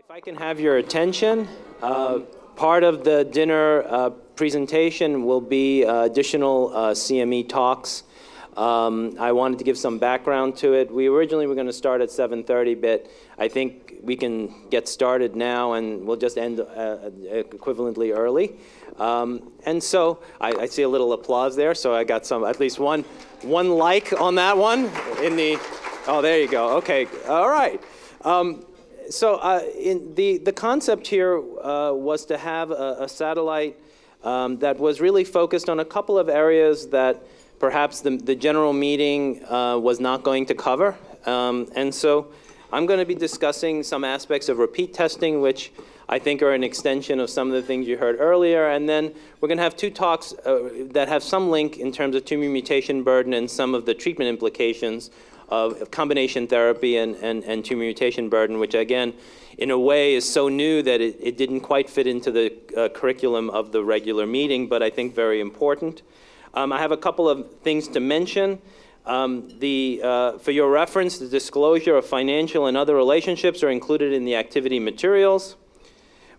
If I can have your attention, part of the dinner presentation will be additional CME talks. I wanted to give some background to it. We originally were going to start at 7:30, but I think we can get started now and we'll just end equivalently early. And so I see a little applause there, so I got some, at least one like on that one in the, oh, there you go. Okay, all right. The concept here was to have a satellite that was really focused on a couple of areas that perhaps the general meeting was not going to cover. And so I'm going to be discussing some aspects of repeat testing, which I think are an extension of some of the things you heard earlier. And then we're going to have two talks that have some link in terms of tumor mutation burden and some of the treatment implications of combination therapy and tumor mutation burden, which again, in a way is so new that it didn't quite fit into the curriculum of the regular meeting, but I think very important. I have a couple of things to mention. For your reference, the disclosure of financial and other relationships are included in the activity materials.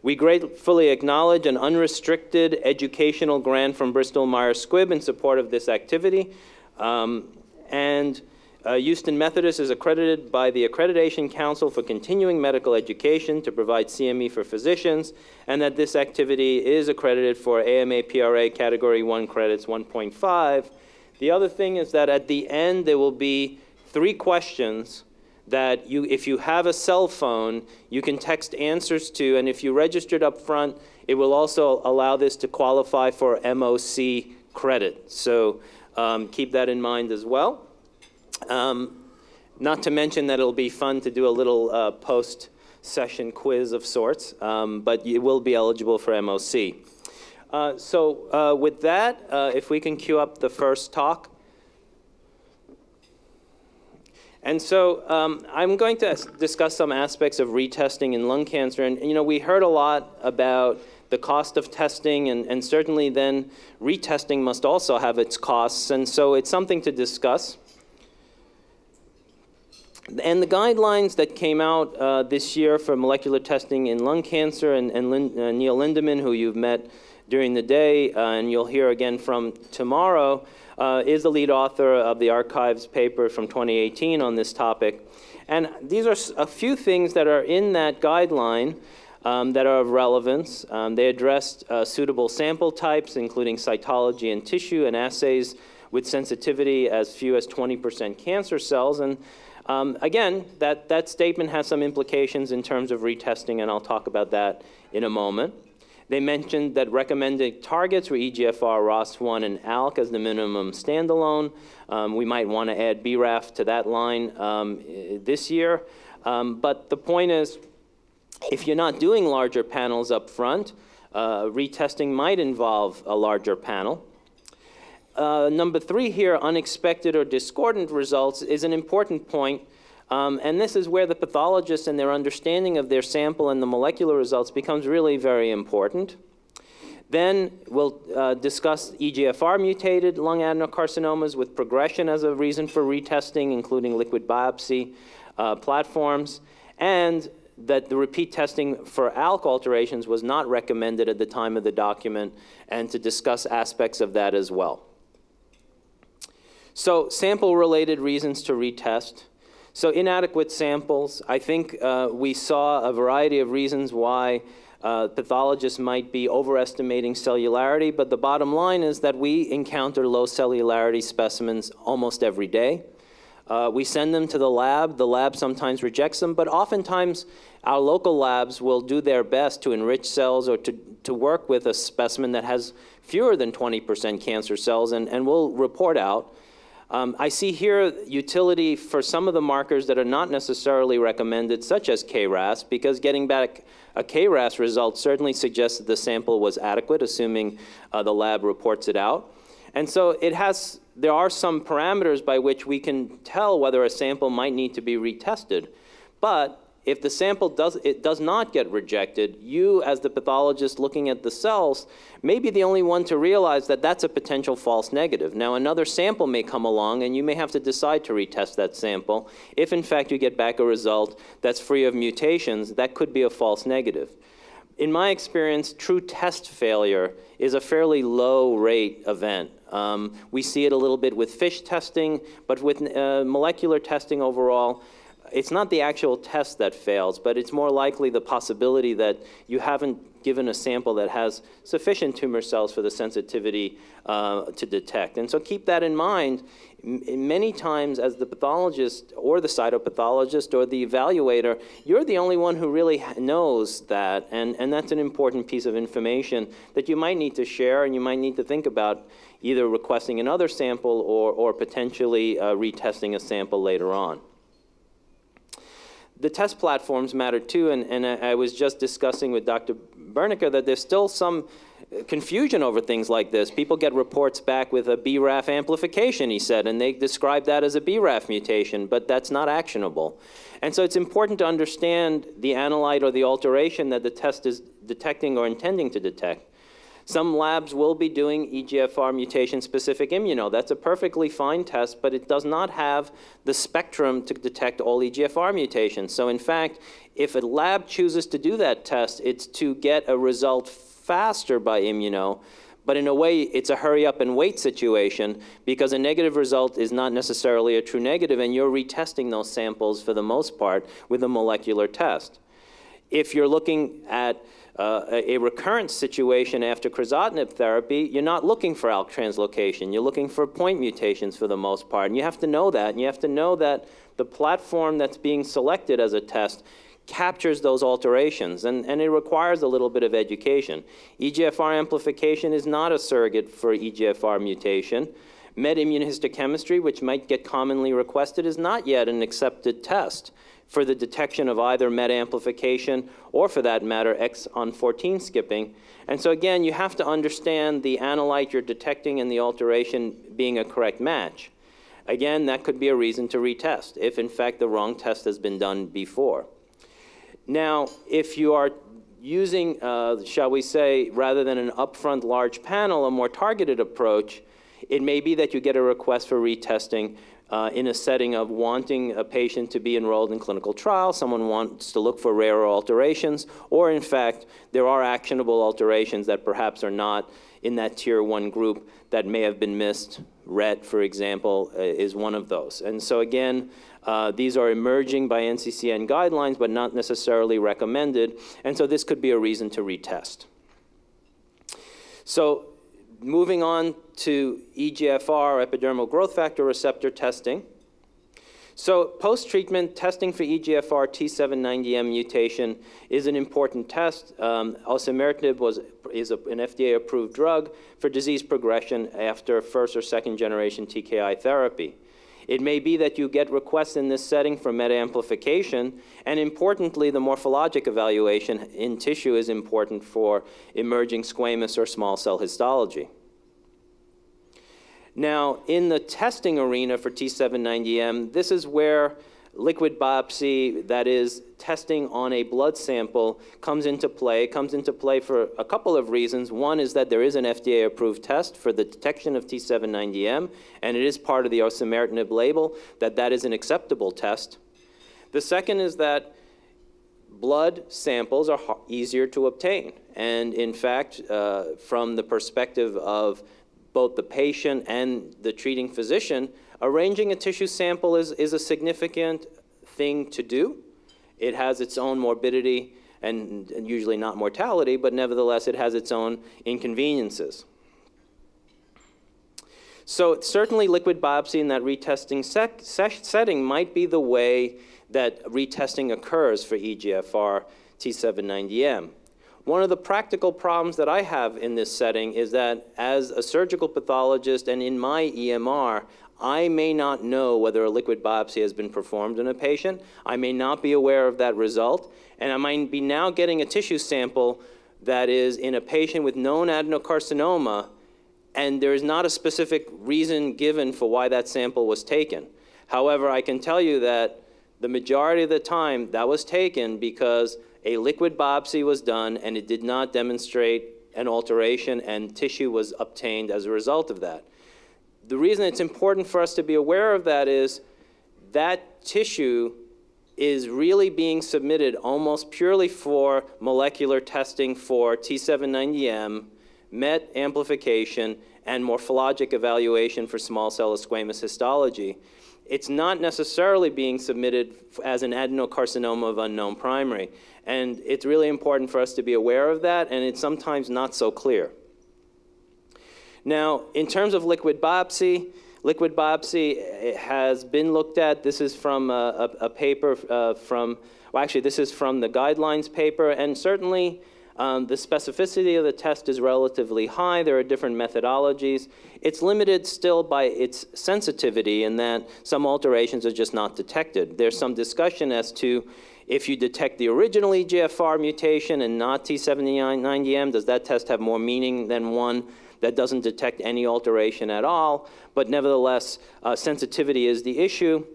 We gratefully acknowledge an unrestricted educational grant from Bristol Myers Squibb in support of this activity. Houston Methodist is accredited by the Accreditation Council for Continuing Medical Education to provide CME for physicians, and that this activity is accredited for AMA-PRA Category 1 credits 1.5. The other thing is that at the end there will be 3 questions that if you have a cell phone, you can text answers to, and if you registered up front, it will also allow this to qualify for MOC credit. So keep that in mind as well. Not to mention that it'll be fun to do a little post-session quiz of sorts, but you will be eligible for MOC. With that, if we can cue up the first talk. And so I'm going to discuss some aspects of retesting in lung cancer. And you know, we heard a lot about the cost of testing, and certainly then retesting must also have its costs. And so it's something to discuss. And the guidelines that came out this year for molecular testing in lung cancer, and Neil Lindemann, who you've met during the day, and you'll hear again from tomorrow, is the lead author of the archives paper from 2018 on this topic. And these are a few things that are in that guideline that are of relevance. They addressed suitable sample types, including cytology and tissue, and assays with sensitivity as few as 20% cancer cells. And again, that statement has some implications in terms of retesting, and I'll talk about that in a moment. They mentioned that recommended targets were EGFR, ROS1, and ALK as the minimum standalone. We might want to add BRAF to that line this year. But the point is, if you're not doing larger panels up front, retesting might involve a larger panel. Number 3 here, unexpected or discordant results, is an important point. And this is where the pathologists and their understanding of their sample and the molecular results becomes really very important. Then we'll discuss EGFR mutated lung adenocarcinomas with progression as a reason for retesting, including liquid biopsy platforms, and that the repeat testing for ALK alterations was not recommended at the time of the document, and to discuss aspects of that as well. So sample-related reasons to retest. So inadequate samples. I think we saw a variety of reasons why pathologists might be overestimating cellularity, but the bottom line is that we encounter low cellularity specimens almost every day. We send them to the lab sometimes rejects them, but oftentimes our local labs will do their best to enrich cells or to work with a specimen that has fewer than 20% cancer cells, and we'll report out. I see here utility for some of the markers that are not necessarily recommended, such as KRAS, because getting back a KRAS result certainly suggests that the sample was adequate, assuming the lab reports it out. And so there are some parameters by which we can tell whether a sample might need to be retested. But if the sample does not get rejected, you as the pathologist looking at the cells may be the only one to realize that that's a potential false negative. Now another sample may come along and you may have to decide to retest that sample. If in fact you get back a result that's free of mutations, that could be a false negative. In my experience, true test failure is a fairly low rate event. We see it a little bit with FISH testing, but with molecular testing overall, it's not the actual test that fails, but it's more likely the possibility that you haven't given a sample that has sufficient tumor cells for the sensitivity to detect. And so keep that in mind. Many times as the pathologist or the cytopathologist or the evaluator, you're the only one who really knows that, and that's an important piece of information that you might need to share and you might need to think about either requesting another sample or potentially retesting a sample later on. The test platforms matter too, and I was just discussing with Dr. Bernecker that there's still some confusion over things like this. People get reports back with a BRAF amplification, he said, and they describe that as a BRAF mutation, but that's not actionable. And so it's important to understand the analyte or the alteration that the test is detecting or intending to detect. Some labs will be doing EGFR mutation-specific immuno. That's a perfectly fine test, but it does not have the spectrum to detect all EGFR mutations. So in fact, if a lab chooses to do that test, it's to get a result faster by immuno, but in a way, it's a hurry up and wait situation because a negative result is not necessarily a true negative, and you're retesting those samples for the most part with a molecular test. If you're looking at a recurrent situation after crizotinib therapy, you're not looking for ALK translocation. You're looking for point mutations for the most part. And you have to know that. And you have to know that the platform that's being selected as a test captures those alterations. And it requires a little bit of education. EGFR amplification is not a surrogate for EGFR mutation. MET immunohistochemistry, which might get commonly requested, is not yet an accepted test for the detection of either MET amplification or, for that matter, exon 14 skipping. And so again, you have to understand the analyte you're detecting and the alteration being a correct match. Again, that could be a reason to retest if in fact the wrong test has been done before. Now, if you are using, shall we say, rather than an upfront large panel, a more targeted approach, it may be that you get a request for retesting in a setting of wanting a patient to be enrolled in clinical trial, someone wants to look for rarer alterations, or in fact, there are actionable alterations that perhaps are not in that tier 1 group that may have been missed. RET, for example, is one of those. And so again, these are emerging by NCCN guidelines, but not necessarily recommended, and so this could be a reason to retest. So moving on to EGFR, epidermal growth factor receptor testing. So post-treatment testing for EGFR T790M mutation is an important test. Osimertinib is an FDA-approved drug for disease progression after first or second generation TKI therapy. It may be that you get requests in this setting for MET amplification, and importantly, the morphologic evaluation in tissue is important for emerging squamous or small cell histology. Now, in the testing arena for T790M, this is where liquid biopsy, that is, testing on a blood sample, comes into play. It comes into play for a couple of reasons. One is that there is an FDA-approved test for the detection of T790M, and it is part of the osimertinib label, that is an acceptable test. The second is that blood samples are easier to obtain. And in fact, from the perspective of both the patient and the treating physician, arranging a tissue sample is a significant thing to do. It has its own morbidity and usually not mortality, but nevertheless it has its own inconveniences. So certainly liquid biopsy in that retesting setting might be the way that retesting occurs for EGFR T790M. One of the practical problems that I have in this setting is that as a surgical pathologist and in my EMR, I may not know whether a liquid biopsy has been performed in a patient. I may not be aware of that result, and I might be now getting a tissue sample that is in a patient with known adenocarcinoma, and there is not a specific reason given for why that sample was taken. However, I can tell you that the majority of the time that was taken because a liquid biopsy was done and it did not demonstrate an alteration and tissue was obtained as a result of that. The reason it's important for us to be aware of that is that tissue is really being submitted almost purely for molecular testing for T790M, MET amplification, and morphologic evaluation for small cell squamous histology. It's not necessarily being submitted as an adenocarcinoma of unknown primary. And it's really important for us to be aware of that, and it's sometimes not so clear. Now, in terms of liquid biopsy has been looked at. This is from a paper well, actually, this is from the guidelines paper, and certainly the specificity of the test is relatively high. There are different methodologies. It's limited still by its sensitivity in that some alterations are just not detected. There's some discussion as to if you detect the original EGFR mutation and not T790M, does that test have more meaning than one that doesn't detect any alteration at all? But nevertheless, sensitivity is the issue.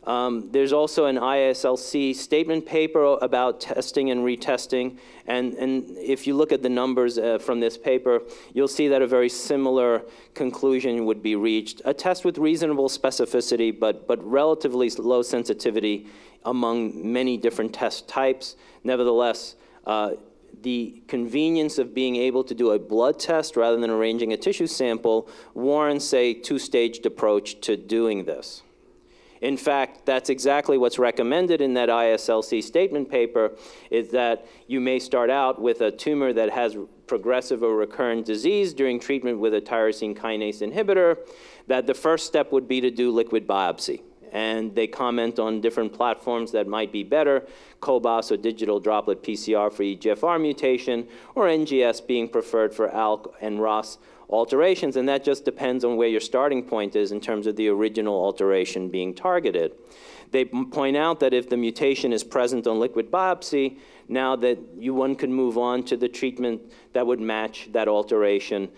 There's also an IASLC statement paper about testing and retesting. And if you look at the numbers from this paper, you'll see that a very similar conclusion would be reached. A test with reasonable specificity, but relatively low sensitivity among many different test types. Nevertheless, the convenience of being able to do a blood test rather than arranging a tissue sample warrants a two-staged approach to doing this. In fact, that's exactly what's recommended in that ISLC statement paper, is that you may start out with a tumor that has progressive or recurrent disease during treatment with a tyrosine kinase inhibitor, that the first step would be to do liquid biopsy. And they comment on different platforms that might be better, COBAS or digital droplet PCR for EGFR mutation, or NGS being preferred for ALK and ROS alterations, and that just depends on where your starting point is in terms of the original alteration being targeted. They point out that if the mutation is present on liquid biopsy, now that one can move on to the treatment that would match that alteration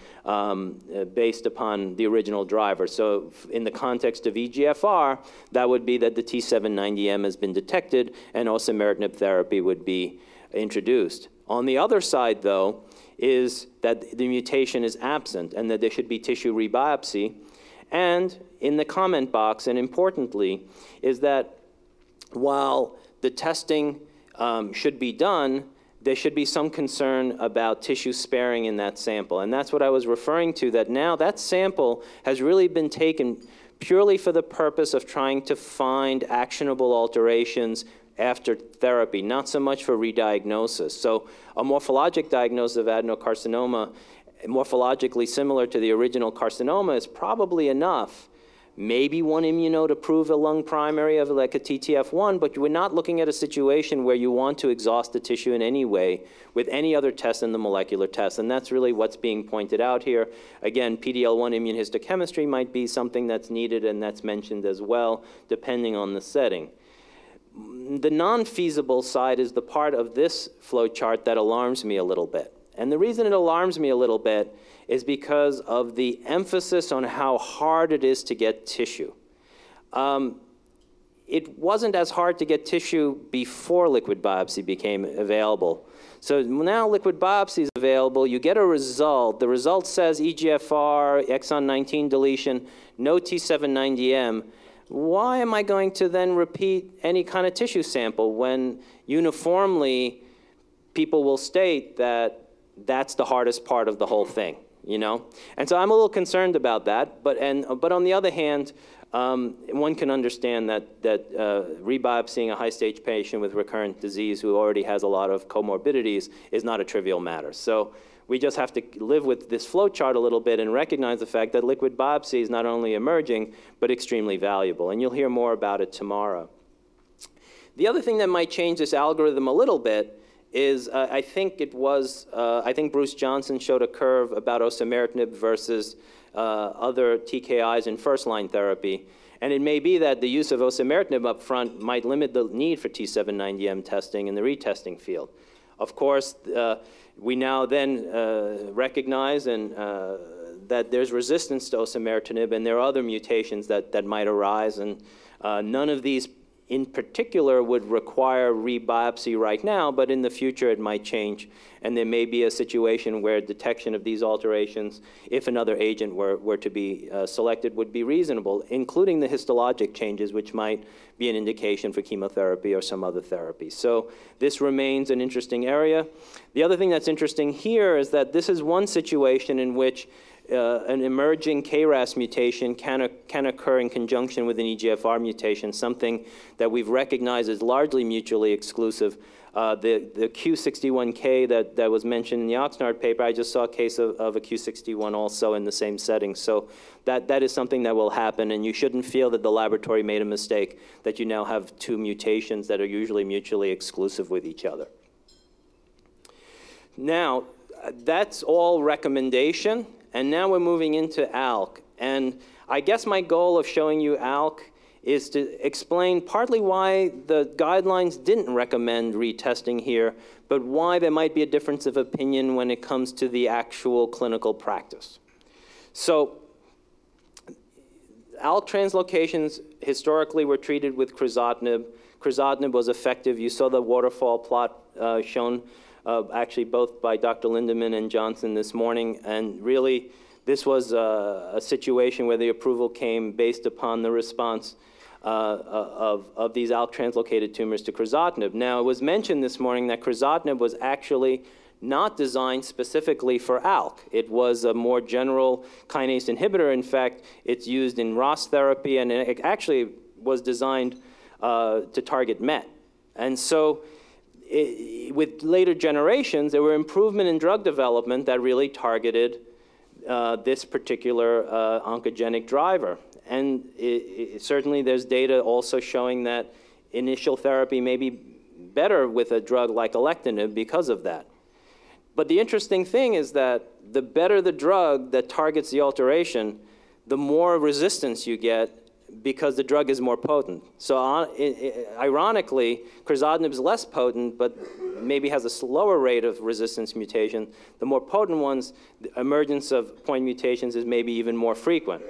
based upon the original driver. So in the context of EGFR, that would be that the T790M has been detected and osimertinib therapy would be introduced. On the other side, though, is that the mutation is absent and that there should be tissue rebiopsy. And in the comment box, and importantly, is that while the testing should be done, there should be some concern about tissue sparing in that sample. And that's what I was referring to, that now that sample has really been taken purely for the purpose of trying to find actionable alterations after therapy, not so much for rediagnosis. So a morphologic diagnosis of adenocarcinoma, morphologically similar to the original carcinoma, is probably enough. Maybe one immuno to prove a lung primary of like a TTF1, but we're not looking at a situation where you want to exhaust the tissue in any way with any other test than the molecular test, and that's really what's being pointed out here. Again, PD-L1 immunohistochemistry might be something that's needed, and that's mentioned as well, depending on the setting. The non-feasible side is the part of this flowchart that alarms me a little bit. And the reason it alarms me a little bit is because of the emphasis on how hard it is to get tissue. It wasn't as hard to get tissue before liquid biopsy became available. So now liquid biopsy is available, you get a result. The result says EGFR, exon 19 deletion, no T790M. Why am I going to then repeat any kind of tissue sample when uniformly people will state that that's the hardest part of the whole thing, you know? And so I'm a little concerned about that, but on the other hand, one can understand that rebiopsying a high-stage patient with recurrent disease who already has a lot of comorbidities is not a trivial matter. So we just have to live with this flowchart a little bit and recognize the fact that liquid biopsy is not only emerging, but extremely valuable. And you'll hear more about it tomorrow. The other thing that might change this algorithm a little bit is I think Bruce Johnson showed a curve about osimertinib versus other TKIs in first-line therapy. And it may be that the use of osimertinib up front might limit the need for T790M testing in the retesting field. Of course, we now then recognize that there's resistance to osimertinib, and there are other mutations that might arise, and none of these in particular would require rebiopsy right now, but in the future it might change. And there may be a situation where detection of these alterations, if another agent were to be selected, would be reasonable, including the histologic changes, which might be an indication for chemotherapy or some other therapy. So this remains an interesting area. The other thing that's interesting here is that this is one situation in which an emerging KRAS mutation can occur in conjunction with an EGFR mutation, something that we've recognized as largely mutually exclusive. The Q61K that was mentioned in the Oxnard paper, I just saw a case of a Q61 also in the same setting. So that is something that will happen, and you shouldn't feel that the laboratory made a mistake, that you now have two mutations that are usually mutually exclusive with each other. Now, that's all recommendation. And now we're moving into ALK. And I guess my goal of showing you ALK is to explain partly why the guidelines didn't recommend retesting here, but why there might be a difference of opinion when it comes to the actual clinical practice. So ALK translocations historically were treated with crizotinib. Crizotinib was effective. You saw the waterfall plot shown actually both by Dr. Lindemann and Johnson this morning, and really this was a situation where the approval came based upon the response of these ALK translocated tumors to crizotinib. Now, it was mentioned this morning that crizotinib was actually not designed specifically for ALK. It was a more general kinase inhibitor. In fact, it's used in ROS therapy, and it actually was designed to target MET. And so with later generations, there were improvement in drug development that really targeted this particular oncogenic driver. And certainly there's data also showing that initial therapy may be better with a drug like alectinib because of that. But the interesting thing is that the better the drug that targets the alteration, the more resistance you get because the drug is more potent. So ironically, crizotinib is less potent, but maybe has a slower rate of resistance mutation. The more potent ones, the emergence of point mutations is maybe even more frequent.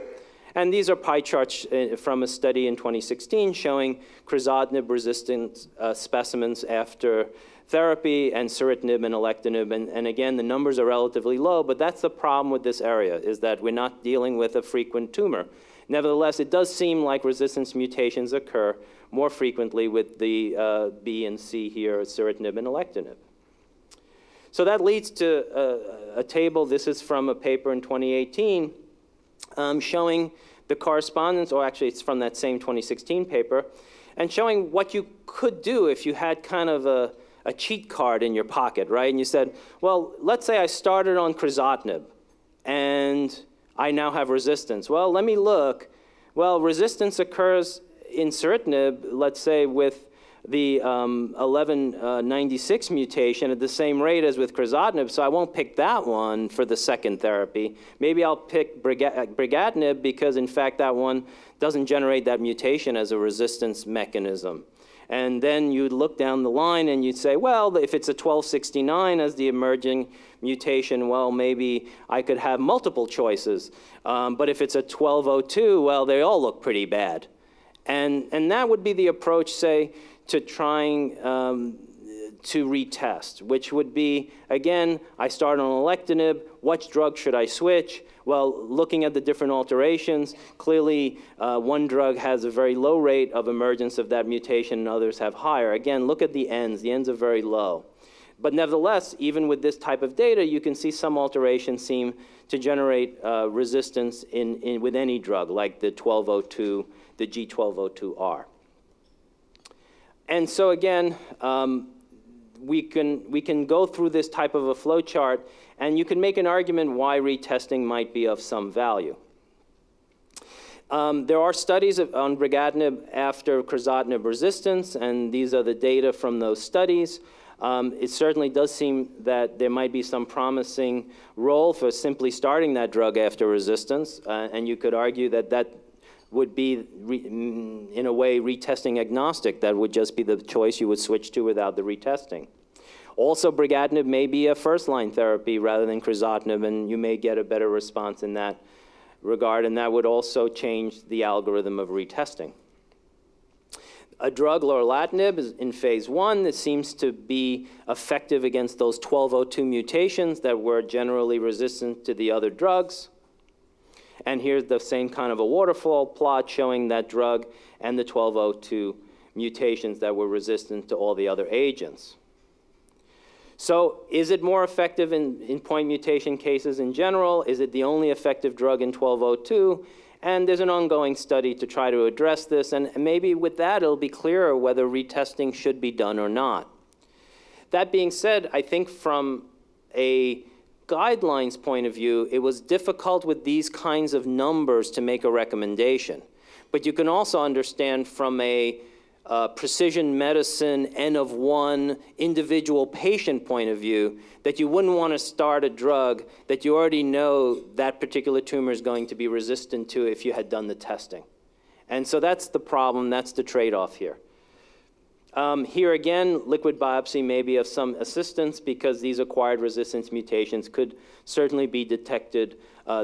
And these are pie charts from a study in 2016 showing crizotinib-resistant specimens after therapy and ceritinib and alectinib. And again, the numbers are relatively low, but that's the problem with this area, is that we're not dealing with a frequent tumor. Nevertheless, it does seem like resistance mutations occur more frequently with the B and C here, ceritinib and alectinib. So that leads to a table. This is from a paper in 2018 showing the correspondence, or actually it's from that same 2016 paper, and showing what you could do if you had kind of a cheat card in your pocket, right? And you said, well, let's say I started on crizotinib, and I now have resistance. Well, let me look. Well, resistance occurs in ceritinib, let's say with the 1196 mutation at the same rate as with crizotinib, so I won't pick that one for the second therapy. Maybe I'll pick brigatinib because, in fact, that one doesn't generate that mutation as a resistance mechanism. And then you'd look down the line and you'd say, well, if it's a 1269 as the emerging mutation, well, maybe I could have multiple choices. But if it's a 1202, well, they all look pretty bad. And that would be the approach, say, to trying to retest, which would be, again, I start on alectinib. Which drug should I switch? Well, looking at the different alterations, clearly one drug has a very low rate of emergence of that mutation and others have higher. Again, look at the ends. The ends are very low. But nevertheless, even with this type of data, you can see some alterations seem to generate resistance with any drug, like the 1202, the G1202R. And so again, we can go through this type of a flow chart, and you can make an argument why retesting might be of some value. There are studies on brigatinib after crizotinib resistance, and these are the data from those studies. It certainly does seem that there might be some promising role for simply starting that drug after resistance, and you could argue that that would be, in a way, retesting agnostic. That would just be the choice you would switch to without the retesting. Also, brigatinib may be a first-line therapy rather than crizotinib, and you may get a better response in that regard, and that would also change the algorithm of retesting. A drug, lorlatinib, is in phase 1. It seems to be effective against those 1202 mutations that were generally resistant to the other drugs. And here's the same kind of a waterfall plot showing that drug and the 1202 mutations that were resistant to all the other agents. So is it more effective in point mutation cases in general? Is it the only effective drug in 1202? And there's an ongoing study to try to address this, and maybe with that it'll be clearer whether retesting should be done or not. That being said, I think from a guidelines point of view, it was difficult with these kinds of numbers to make a recommendation. But you can also understand from a precision medicine, N of 1, individual patient point of view, that you wouldn't want to start a drug that you already know that particular tumor is going to be resistant to if you had done the testing. And so that's the problem, that's the trade-off here. Here again, liquid biopsy may be of some assistance because these acquired resistance mutations could certainly be detected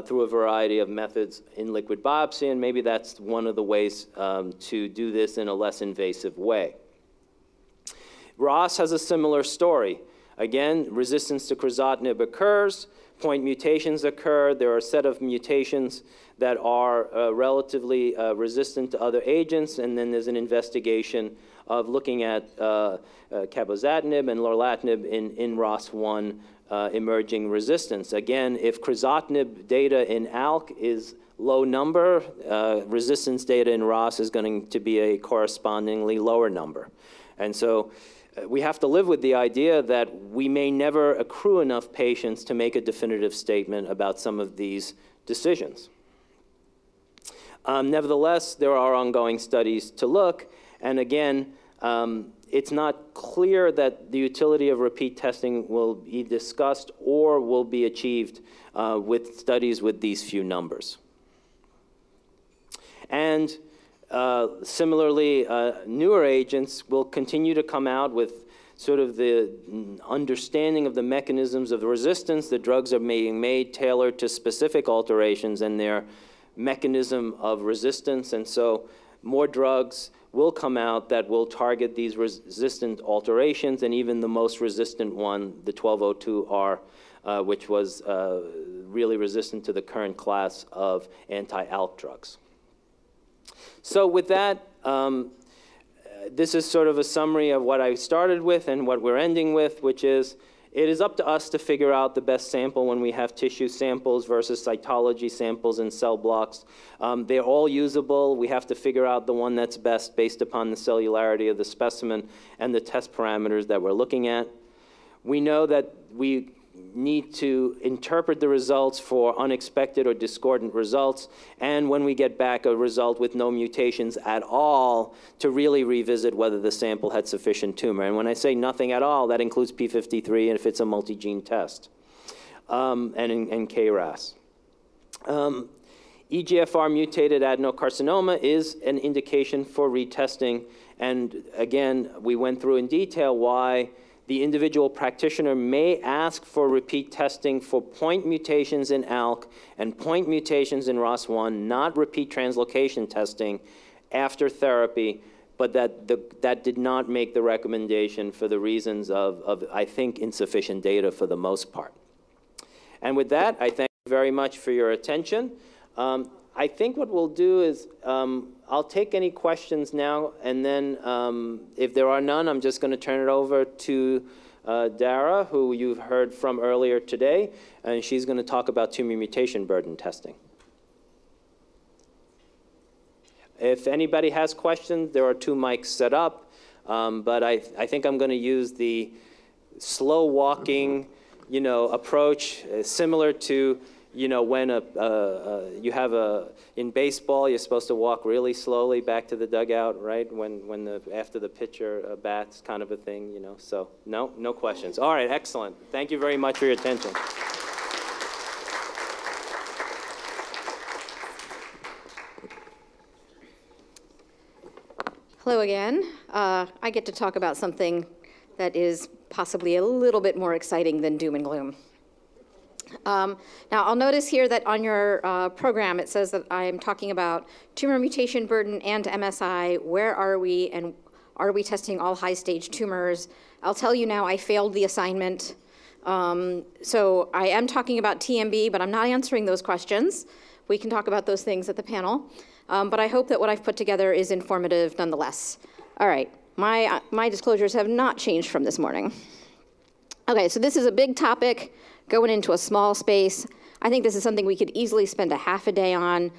through a variety of methods in liquid biopsy, and maybe that's one of the ways to do this in a less invasive way. ROS has a similar story. Again, resistance to crizotinib occurs, point mutations occur, there are a set of mutations that are relatively resistant to other agents, and then there's an investigation of looking at cabozantinib and lorlatinib in ROS1 emerging resistance. Again, if crizotinib data in ALK is low number, resistance data in ROS is going to be a correspondingly lower number. And so we have to live with the idea that we may never accrue enough patients to make a definitive statement about some of these decisions. Nevertheless, there are ongoing studies to look, and again, it's not clear that the utility of repeat testing will be discussed or will be achieved with studies with these few numbers. And similarly, newer agents will continue to come out with sort of the understanding of the mechanisms of the resistance. The drugs are being made tailored to specific alterations in their mechanism of resistance, and so more drugs will come out that will target these resistant alterations, and even the most resistant one, the 1202R, which was really resistant to the current class of anti-ALK drugs. So with that, this is sort of a summary of what I started with and what we're ending with, which is it is up to us to figure out the best sample when we have tissue samples versus cytology samples and cell blocks. They're all usable. We have to figure out the one that's best based upon the cellularity of the specimen and the test parameters that we're looking at. We know that we need to interpret the results for unexpected or discordant results, and when we get back a result with no mutations at all, to really revisit whether the sample had sufficient tumor. And when I say nothing at all, that includes P53 if it's a multi-gene test, and KRAS. EGFR mutated adenocarcinoma is an indication for retesting, and again, we went through in detail why the individual practitioner may ask for repeat testing for point mutations in ALK and point mutations in ROS1, not repeat translocation testing after therapy, but that did not make the recommendation for the reasons of, I think, insufficient data for the most part. And with that, I thank you very much for your attention. I think what we'll do is I'll take any questions now, and then if there are none, I'm just going to turn it over to Dara, who you've heard from earlier today, and she's going to talk about tumor mutation burden testing. If anybody has questions, there are 2 mics set up, but I think I'm going to use the slow walking, approach, similar to when you have in baseball, you're supposed to walk really slowly back to the dugout, right? After the pitcher bats, kind of a thing, So no questions. All right, excellent. Thank you very much for your attention. Hello again. I get to talk about something that is possibly a little bit more exciting than doom and gloom. Now, I'll notice here that on your program, it says that I am talking about tumor mutation burden and MSI. Where are we, and Are we testing all high-stage tumors? I'll tell you now, I failed the assignment. So I am talking about TMB, but I'm not answering those questions. We can talk about those things at the panel. But I hope that what I've put together is informative nonetheless. All right, my disclosures have not changed from this morning. Okay, so this is a big topic going into a small space. I think this is something we could easily spend a half a day on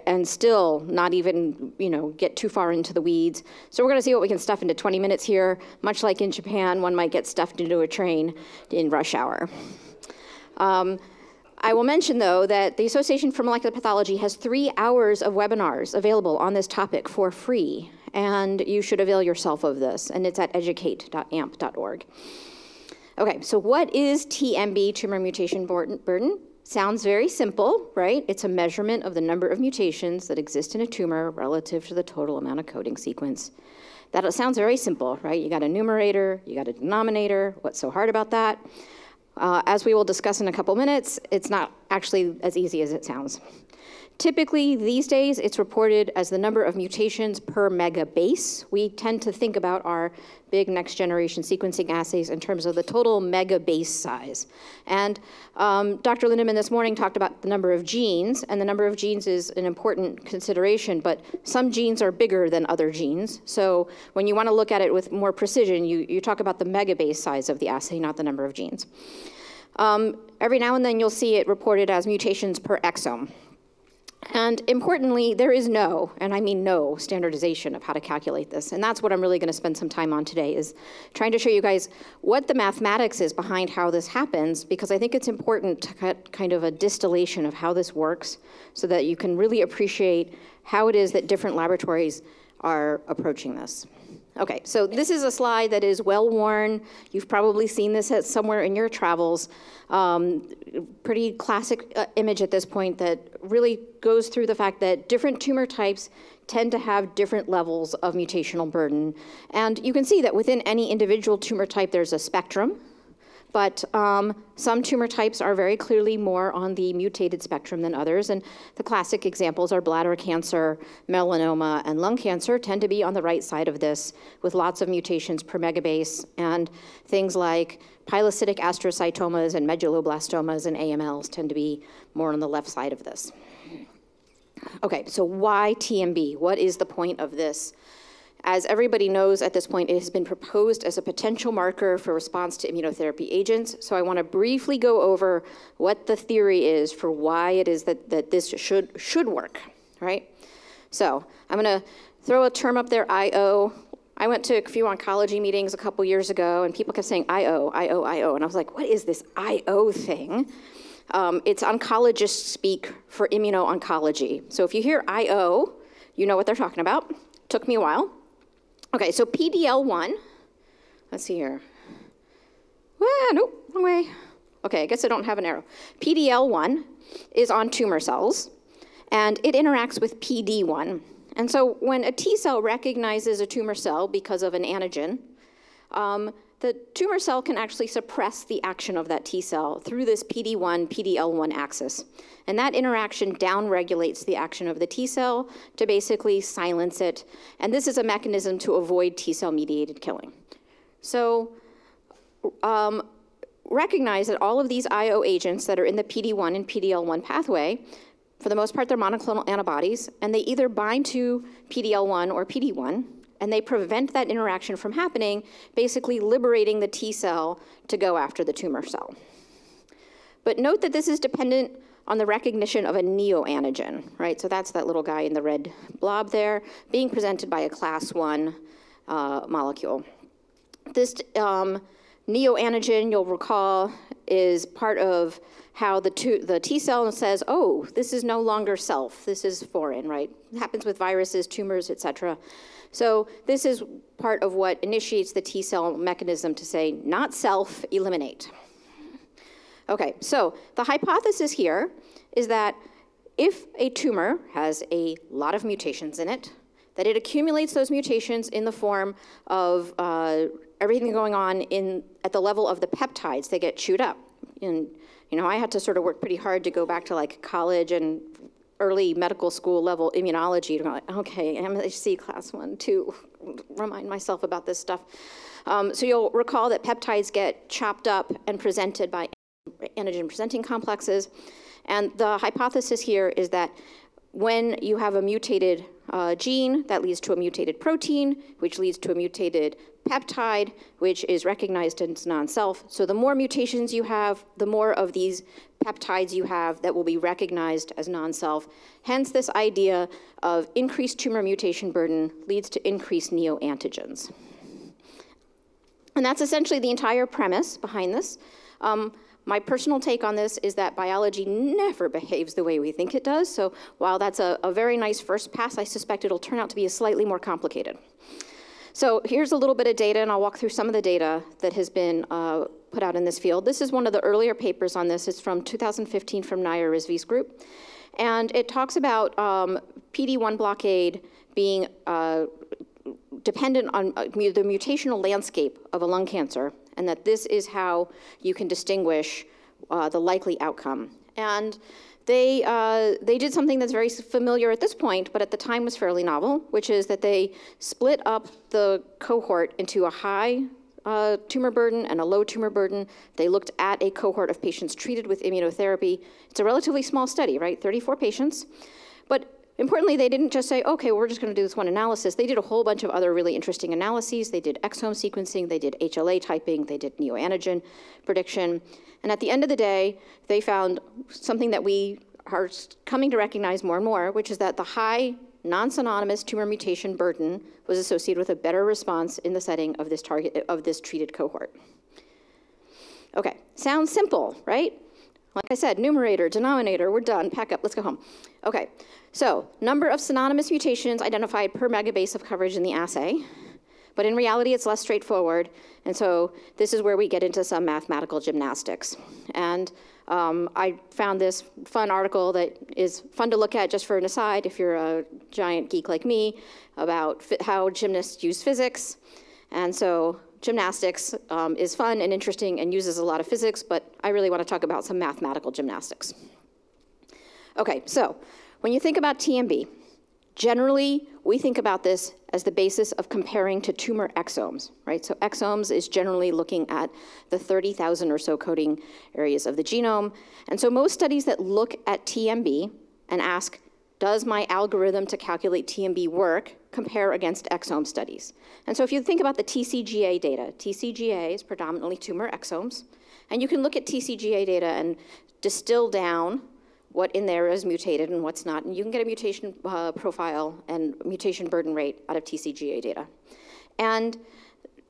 and still not even, get too far into the weeds. So we're gonna see what we can stuff into 20 minutes here. Much like in Japan, one might get stuffed into a train in rush hour. I will mention, though, that the Association for Molecular Pathology has 3 hours of webinars available on this topic for free, and you should avail yourself of this, and it's at educate.amp.org. Okay, so what is TMB, tumor mutation burden? Sounds very simple, right? It's a measurement of the number of mutations that exist in a tumor relative to the total amount of coding sequence. That sounds very simple, right? You got a numerator, you got a denominator. What's so hard about that? As we will discuss in a couple minutes, it's not actually as easy as it sounds. Typically, these days, it's reported as the number of mutations per megabase. We tend to think about our big next-generation sequencing assays in terms of the total megabase size. And Dr. Lindemann this morning talked about the number of genes, and the number of genes is an important consideration, but some genes are bigger than other genes. So when you want to look at it with more precision, you talk about the megabase size of the assay, not the number of genes. Every now and then, you'll see it reported as mutations per exome. And importantly, there is no, and I mean no, standardization of how to calculate this. And that's what I'm really going to spend some time on today, is trying to show you guys what the mathematics is behind how this happens, because I think it's important to get kind of a distillation of how this works so that you can really appreciate how it is that different laboratories are approaching this. Okay, so this is a slide that is well-worn. You've probably seen this somewhere in your travels. Pretty classic image at this point that really goes through the fact that different tumor types tend to have different levels of mutational burden. And you can see that within any individual tumor type, there's a spectrum. But some tumor types are very clearly more on the mutated spectrum than others. And the classic examples are bladder cancer, melanoma, and lung cancer tend to be on the right side of this with lots of mutations per megabase. And things like pilocytic astrocytomas and medulloblastomas and AMLs tend to be more on the left side of this. Okay, so why TMB? What is the point of this? As everybody knows at this point, it has been proposed as a potential marker for response to immunotherapy agents. So I want to briefly go over what the theory is for why it is that this should work, right? So I'm going to throw a term up there, IO. I went to a few oncology meetings a couple years ago, and people kept saying IO, IO, IO. And I was like, what is this IO thing? It's oncologists speak for immuno-oncology. So if you hear IO, you know what they're talking about. Took me a while. Okay, so PD-L1, let's see here. Nope, wrong way. Okay, I guess I don't have an arrow. PD-L1 is on tumor cells, and it interacts with PD-1. And so when a T cell recognizes a tumor cell because of an antigen, the tumor cell can actually suppress the action of that T cell through this PD-1, PD-L1 axis. And that interaction downregulates the action of the T cell to basically silence it. And this is a mechanism to avoid T cell mediated killing. So recognize that all of these IO agents that are in the PD-1 and PD-L1 pathway, for the most part, they're monoclonal antibodies, and they either bind to PD-L1 or PD-1, and they prevent that interaction from happening, basically liberating the T cell to go after the tumor cell. But note that this is dependent on the recognition of a neoantigen, right? So that's that little guy in the red blob there, being presented by a class 1 molecule. This neoantigen, you'll recall, is part of how the T cell says, oh, this is no longer self, this is foreign, right? It happens with viruses, tumors, et cetera. So this is part of what initiates the T cell mechanism to say, not self, eliminate. Okay, so the hypothesis here is that if a tumor has a lot of mutations in it, that it accumulates those mutations in the form of everything going on at the level of the peptides. They get chewed up. And I had to sort of work pretty hard to go back to like college and early medical school level immunology. To go like, okay, MHC class 1, 2, remind myself about this stuff. So you'll recall that peptides get chopped up and presented by antigen-presenting complexes. And the hypothesis here is that when you have a mutated gene, that leads to a mutated protein, which leads to a mutated peptide, which is recognized as non-self. So the more mutations you have, the more of these peptides you have that will be recognized as non-self. Hence this idea of increased tumor mutation burden leads to increased neoantigens. And that's essentially the entire premise behind this. My personal take on this is that biology never behaves the way we think it does. So while that's a very nice first pass, I suspect it'll turn out to be slightly more complicated. So here's a little bit of data, and I'll walk through some of the data that has been put out in this field. This is one of the earlier papers on this. It's from 2015 from Nair Rizvi's group. And it talks about PD-1 blockade being dependent on the mutational landscape of a lung cancer, and that this is how you can distinguish the likely outcome. And they did something that's very familiar at this point, but at the time was fairly novel, which is that they split up the cohort into a high tumor burden and a low tumor burden. They looked at a cohort of patients treated with immunotherapy. It's a relatively small study, right? 34 patients. But importantly, they didn't just say, okay, well, we're just going to do this one analysis. They did a whole bunch of other really interesting analyses. They did exome sequencing, they did HLA typing, they did neoantigen prediction. And at the end of the day, they found something that we are coming to recognize more and more, which is that the high non-synonymous tumor mutation burden was associated with a better response in the setting of this treated cohort. Okay, sounds simple, right? Like I said, numerator, denominator, we're done, pack up, let's go home. Okay, so number of synonymous mutations identified per megabase of coverage in the assay, but in reality it's less straightforward, and so this is where we get into some mathematical gymnastics. And I found this fun article that is fun to look at just for an aside if you're a giant geek like me about how gymnasts use physics. And so gymnastics is fun and interesting and uses a lot of physics, but I really want to talk about some mathematical gymnastics. Okay, so when you think about TMB, generally we think about this as the basis of comparing to tumor exomes, right? So exomes is generally looking at the 30,000 or so coding areas of the genome. And so most studies that look at TMB and ask, does my algorithm to calculate TMB work, compare against exome studies. And so if you think about the TCGA data, TCGA is predominantly tumor exomes, and you can look at TCGA data and distill down what in there is mutated and what's not, and you can get a mutation profile and mutation burden rate out of TCGA data. And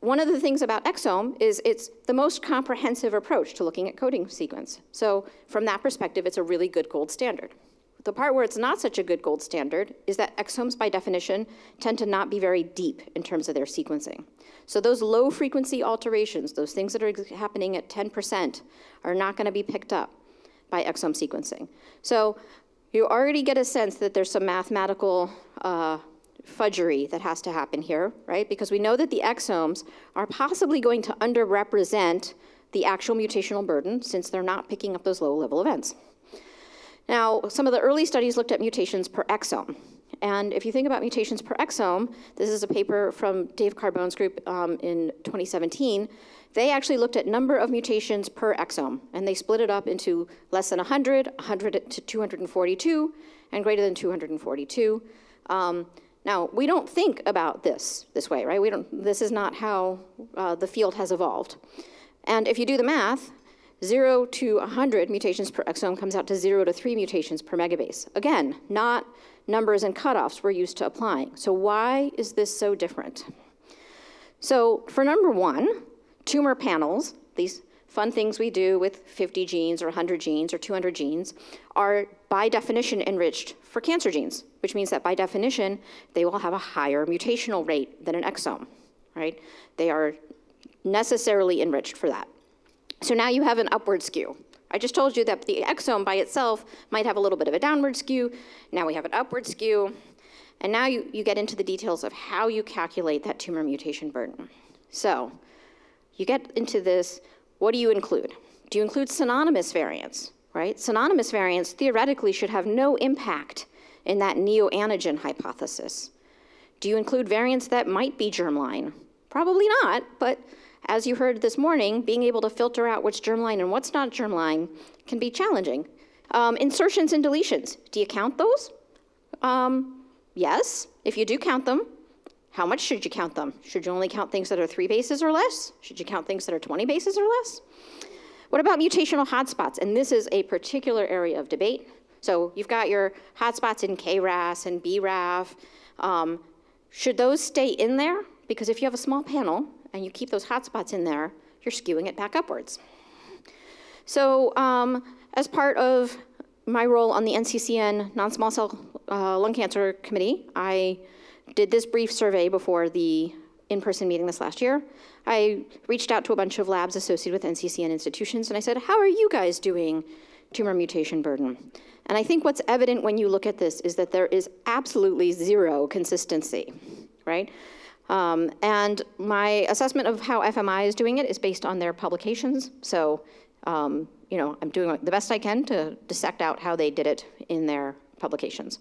one of the things about exome is it's the most comprehensive approach to looking at coding sequence. So from that perspective, it's a really good gold standard. The part where it's not such a good gold standard is that exomes, by definition, tend to not be very deep in terms of their sequencing. So those low frequency alterations, those things that are happening at 10%, are not going to be picked up by exome sequencing. So you already get a sense that there's some mathematical fudgery that has to happen here, right? Because we know that the exomes are possibly going to underrepresent the actual mutational burden since they're not picking up those low-level events. Now, some of the early studies looked at mutations per exome. And if you think about mutations per exome, this is a paper from Dave Carbone's group in 2017. They actually looked at number of mutations per exome, and they split it up into less than 100, 100 to 242, and greater than 242. Now, we don't think about this way, right? This is not how the field has evolved. And if you do the math, 0 to 100 mutations per exome comes out to 0 to 3 mutations per megabase. Again, not numbers and cutoffs we're used to applying. So why is this so different? So for number one, tumor panels, these fun things we do with 50 genes or 100 genes or 200 genes, are by definition enriched for cancer genes, which means that by definition, they will have a higher mutational rate than an exome, right? They are necessarily enriched for that. So now you have an upward skew. I just told you that the exome by itself might have a little bit of a downward skew. Now we have an upward skew. And now you get into the details of how you calculate that tumor mutation burden. So you get into this, what do you include? Do you include synonymous variants? right? Synonymous variants theoretically should have no impact in that neoantigen hypothesis. Do you include variants that might be germline? Probably not, but as you heard this morning, being able to filter out what's germline and what's not germline can be challenging. Insertions and deletions, do you count those? Yes, if you do count them, how much should you count them? Should you only count things that are 3 bases or less? Should you count things that are 20 bases or less? What about mutational hotspots? And this is a particular area of debate. So you've got your hotspots in KRAS and BRAF. Should those stay in there? Because if you have a small panel and you keep those hotspots in there, you're skewing it back upwards. So as part of my role on the NCCN non-small cell lung cancer committee, I did this brief survey before the in-person meeting this last year. I reached out to a bunch of labs associated with NCCN institutions, and I said, how are you guys doing tumor mutation burden? And I think what's evident when you look at this is that there is absolutely zero consistency, right? And my assessment of how FMI is doing it is based on their publications. So, you know, I'm doing the best I can to dissect out how they did it in their publications.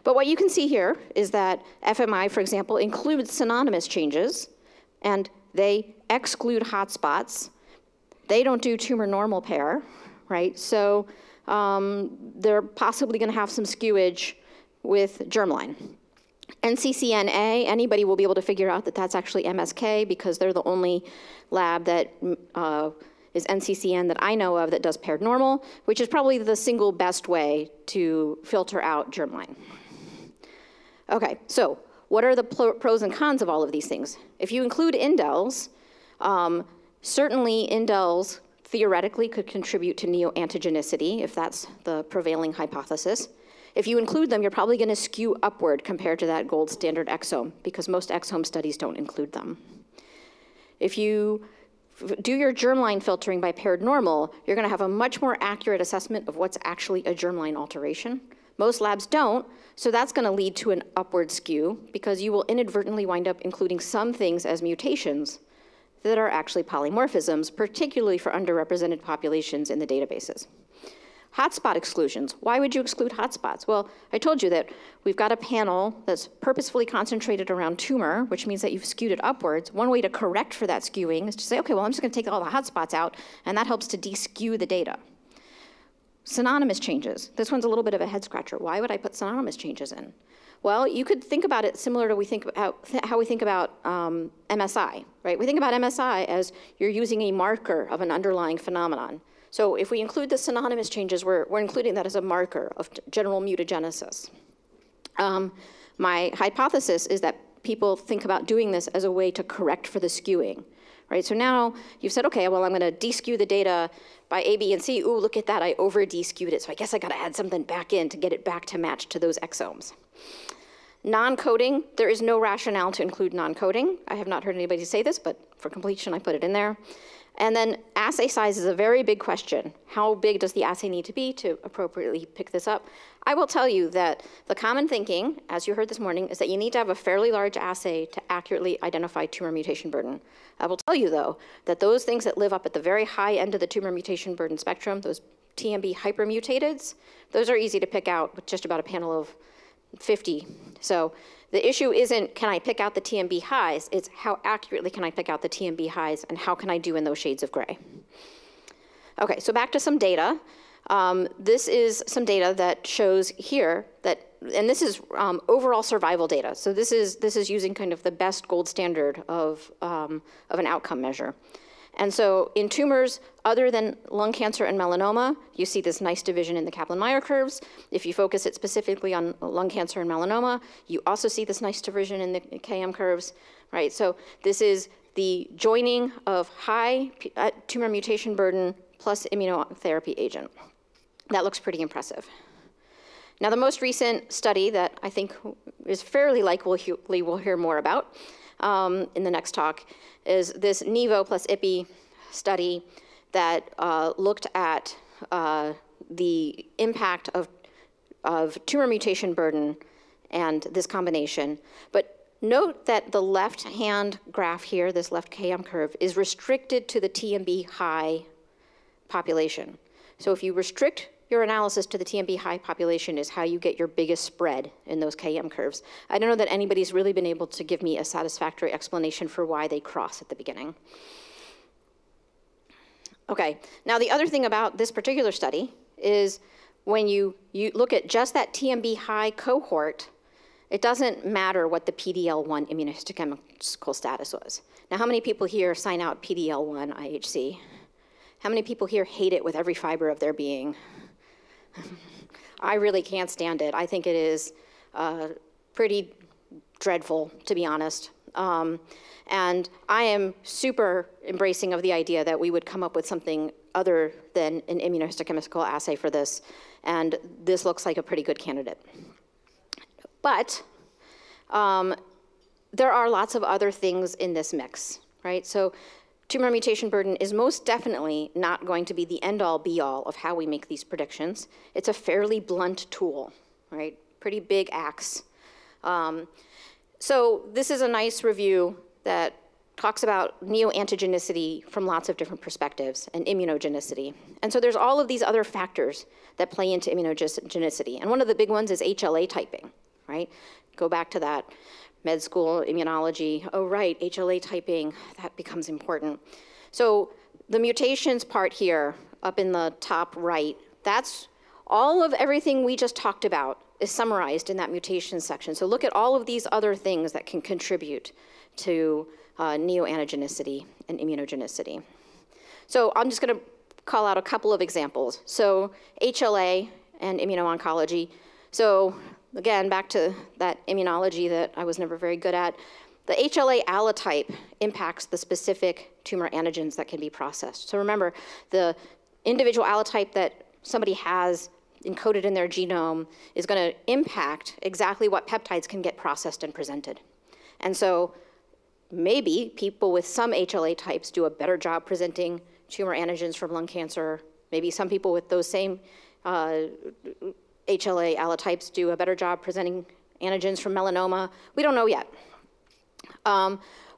But what you can see here is that FMI, for example, includes synonymous changes, and they exclude hotspots. They don't do tumor normal pair, right? So they're possibly going to have some skewage with germline. NCCNA, anybody will be able to figure out that that's actually MSK because they're the only lab that is NCCN that I know of that does paired normal, which is probably the single best way to filter out germline. Okay, so what are the pros and cons of all of these things? If you include indels, certainly indels theoretically could contribute to neoantigenicity if that's the prevailing hypothesis. If you include them, you're probably going to skew upward compared to that gold standard exome because most exome studies don't include them. If you do your germline filtering by paired normal, you're going to have a much more accurate assessment of what's actually a germline alteration. Most labs don't, so that's going to lead to an upward skew because you will inadvertently wind up including some things as mutations that are actually polymorphisms, particularly for underrepresented populations in the databases. Hotspot exclusions. Why would you exclude hotspots? Well, I told you that we've got a panel that's purposefully concentrated around tumor, which means that you've skewed it upwards. One way to correct for that skewing is to say, okay, well, I'm just going to take all the hotspots out, and that helps to de-skew the data. Synonymous changes. This one's a little bit of a head scratcher. Why would I put synonymous changes in? Well, you could think about it similar to how we think about MSI, right? We think about MSI as you're using a marker of an underlying phenomenon. So if we include the synonymous changes, we're including that as a marker of general mutagenesis. My hypothesis is that people think about doing this as a way to correct for the skewing, right? So now you've said, okay, well, I'm going to de-skew the data by A, B, and C. Ooh, look at that, I over-de-skewed it, so I guess I got to add something back in to get it back to match to those exomes. Non-coding, there is no rationale to include non-coding. I have not heard anybody say this, but for completion, I put it in there. And then assay size is a very big question. How big does the assay need to be to appropriately pick this up? I will tell you that the common thinking, as you heard this morning, is that you need to have a fairly large assay to accurately identify tumor mutation burden. I will tell you, though, that those things that live up at the very high end of the tumor mutation burden spectrum, those TMB hypermutatids, those are easy to pick out with just about a panel of 50. So the issue isn't, can I pick out the TMB highs? It's how accurately can I pick out the TMB highs and how can I do in those shades of gray? Okay, so back to some data. This is some data that shows here that, and this is overall survival data. So this is using kind of the best gold standard of an outcome measure. And so in tumors other than lung cancer and melanoma, you see this nice division in the Kaplan-Meier curves. If you focus it specifically on lung cancer and melanoma, you also see this nice division in the KM curves, right? So this is the joining of high tumor mutation burden plus immunotherapy agent. That looks pretty impressive. Now, the most recent study that I think is fairly likely we'll hear more about in the next talk is this Nivo plus IPI study that looked at the impact of tumor mutation burden and this combination. But note that the left-hand graph here, this left KM curve, is restricted to the TMB high population. So if you restrict your analysis to the TMB high population is how you get your biggest spread in those KM curves. I don't know that anybody's really been able to give me a satisfactory explanation for why they cross at the beginning. Okay, now the other thing about this particular study is when you look at just that TMB high cohort, it doesn't matter what the PD-L1 immunohistochemical status was. Now, how many people here sign out PD-L1 IHC? How many people here hate it with every fiber of their being? I really can't stand it. I think it is pretty dreadful, to be honest. And I am super embracing of the idea that we would come up with something other than an immunohistochemical assay for this, and this looks like a pretty good candidate. But there are lots of other things in this mix, right? So tumor mutation burden is most definitely not going to be the end-all, be-all of how we make these predictions. It's a fairly blunt tool, right? Pretty big axe. So this is a nice review that talks about neoantigenicity from lots of different perspectives and immunogenicity. And so there's all of these other factors that play into immunogenicity. And one of the big ones is HLA typing, right? Go back to that med school immunology. Oh, right, HLA typing, that becomes important. So the mutations part here, up in the top right, that's all of everything we just talked about is summarized in that mutation section. So look at all of these other things that can contribute to neoantigenicity and immunogenicity. So I'm just going to call out a couple of examples. So HLA and immuno-oncology. So again, back to that immunology that I was never very good at. The HLA allotype impacts the specific tumor antigens that can be processed. So remember, the individual allotype that somebody has encoded in their genome is going to impact exactly what peptides can get processed and presented. And so maybe people with some HLA types do a better job presenting tumor antigens from lung cancer. Maybe some people with those same HLA allotypes do a better job presenting antigens from melanoma. We don't know yet.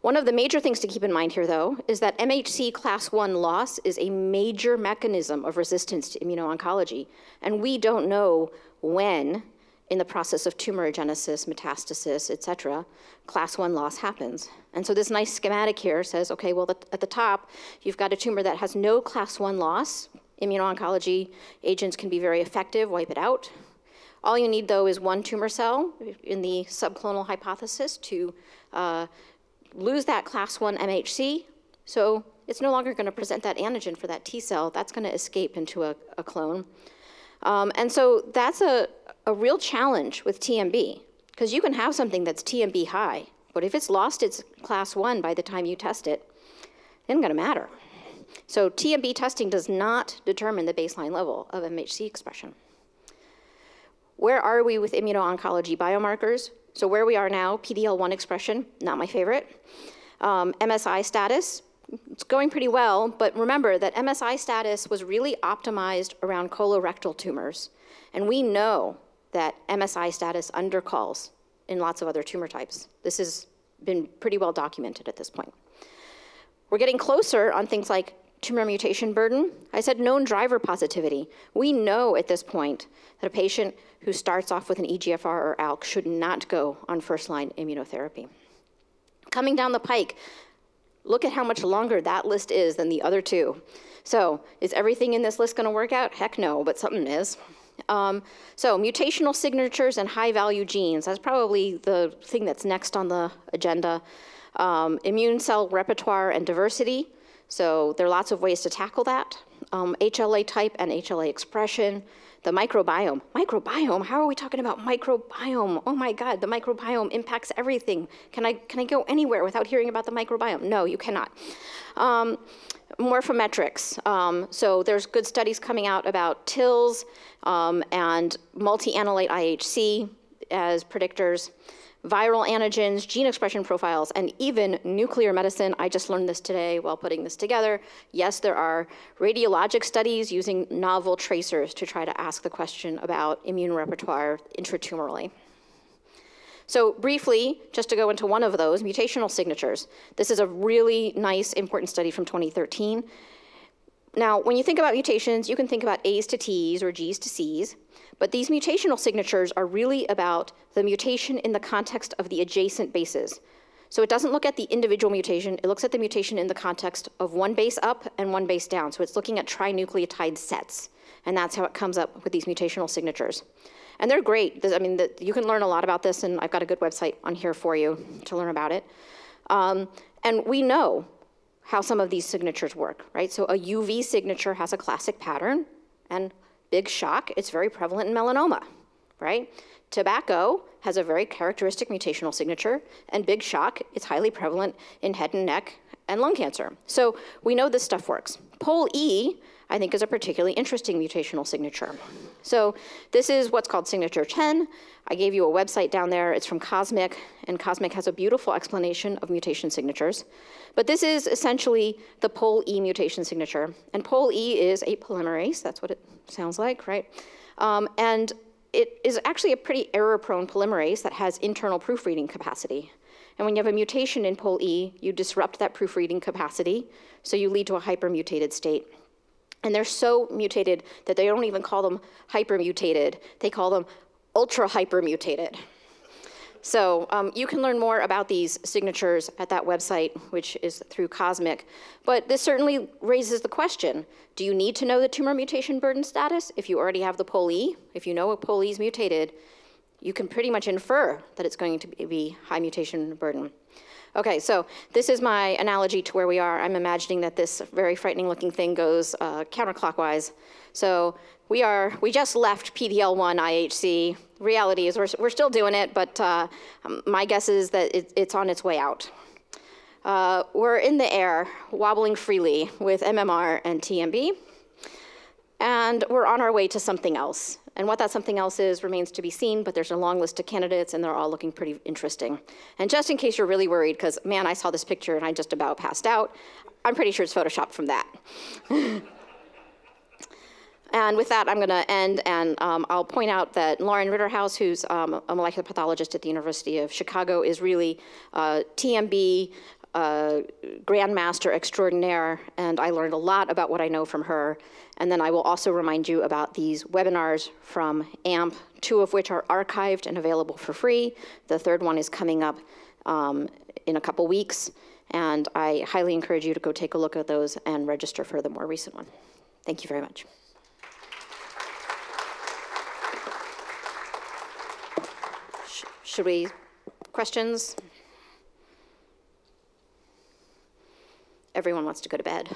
One of the major things to keep in mind here, though, is that MHC class 1 loss is a major mechanism of resistance to immuno-oncology. And we don't know when, in the process of tumorigenesis, metastasis, et cetera, class 1 loss happens. And so this nice schematic here says, okay, well, at the top, you've got a tumor that has no class 1 loss. Immuno-oncology agents can be very effective, wipe it out. All you need, though, is one tumor cell in the subclonal hypothesis to lose that class 1 MHC. So it's no longer going to present that antigen for that T cell. That's going to escape into a clone. And so that's a real challenge with TMB, because you can have something that's TMB high, but if it's lost its class 1 by the time you test it, it isn't going to matter. So TMB testing does not determine the baseline level of MHC expression. Where are we with immuno-oncology biomarkers? So where we are now, PD-L1 expression, not my favorite. MSI status, it's going pretty well, but remember that MSI status was really optimized around colorectal tumors. And we know that MSI status undercalls in lots of other tumor types. This has been pretty well documented at this point. We're getting closer on things like tumor mutation burden. I said known driver positivity. We know at this point that a patient who starts off with an EGFR or ALK should not go on first-line immunotherapy. Coming down the pike, look at how much longer that list is than the other two. So is everything in this list going to work out? Heck no, but something is. So mutational signatures and high-value genes, that's probably the thing that's next on the agenda. Immune cell repertoire and diversity. So there are lots of ways to tackle that. HLA type and HLA expression. The microbiome. Microbiome? How are we talking about microbiome? Oh my God, the microbiome impacts everything. Can I go anywhere without hearing about the microbiome? No, you cannot. Morphometrics. So there's good studies coming out about TILs and multi-analyte IHC as predictors. Viral antigens, gene expression profiles, and even nuclear medicine. I just learned this today while putting this together. Yes, there are radiologic studies using novel tracers to try to ask the question about immune repertoire intratumorally. So briefly, just to go into one of those, mutational signatures. This is a really nice, important study from 2013. Now, when you think about mutations, you can think about A's to T's or G's to C's, but these mutational signatures are really about the mutation in the context of the adjacent bases. So it doesn't look at the individual mutation, it looks at the mutation in the context of one base up and one base down. So it's looking at trinucleotide sets, and that's how it comes up with these mutational signatures. And they're great. I mean, you can learn a lot about this, and I've got a good website on here for you to learn about it. And we know how some of these signatures work, right? So a UV signature has a classic pattern, and big shock, it's very prevalent in melanoma, right? Tobacco has a very characteristic mutational signature, and big shock, it's highly prevalent in head and neck and lung cancer. So we know this stuff works. POL-E, I think, is a particularly interesting mutational signature. So this is what's called signature 10. I gave you a website down there. It's from Cosmic, and Cosmic has a beautiful explanation of mutation signatures. But this is essentially the POL-E mutation signature. And POL-E is a polymerase. That's what it sounds like, right? And it is actually a pretty error-prone polymerase that has internal proofreading capacity. And when you have a mutation in POL-E, you disrupt that proofreading capacity, so you lead to a hypermutated state. And they're so mutated that they don't even call them hypermutated. They call them ultra-hypermutated. So you can learn more about these signatures at that website, which is through Cosmic. But this certainly raises the question, do you need to know the tumor mutation burden status if you already have the POL-E? If you know a POL-E is mutated, you can pretty much infer that it's going to be high mutation burden. Okay, so this is my analogy to where we are. I'm imagining that this very frightening looking thing goes counterclockwise. So we just left PD-L1 IHC. Reality is we're still doing it, but my guess is that it's on its way out. We're in the air, wobbling freely with MMR and TMB, and we're on our way to something else. And what that something else is remains to be seen, but there's a long list of candidates, and they're all looking pretty interesting. And just in case you're really worried, because, man, I saw this picture and I just about passed out, I'm pretty sure it's Photoshopped from that. And with that, I'm going to end, and I'll point out that Lauren Ritterhouse, who's a molecular pathologist at the University of Chicago, is really TMB grandmaster extraordinaire, and I learned a lot about what I know from her. And then I will also remind you about these webinars from AMP, 2 of which are archived and available for free. The third one is coming up in a couple weeks, and I highly encourage you to go take a look at those and register for the more recent one. Thank you very much. Should we, questions? Everyone wants to go to bed.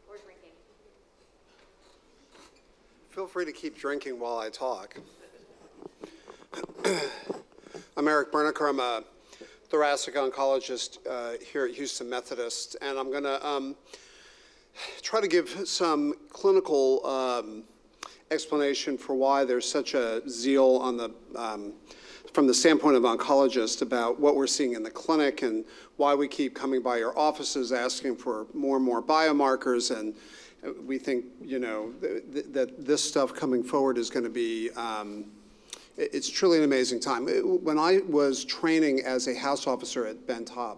Or drinking. Feel free to keep drinking while I talk. I'm Eric Berniker. I'm a thoracic oncologist here at Houston Methodist, and I'm going to try to give some clinical explanation for why there's such a zeal on the from the standpoint of oncologists about what we're seeing in the clinic and why we keep coming by your offices asking for more and more biomarkers. And we think, you know, that this stuff coming forward is going to be, it's truly an amazing time. When I was training as a house officer at Ben Taub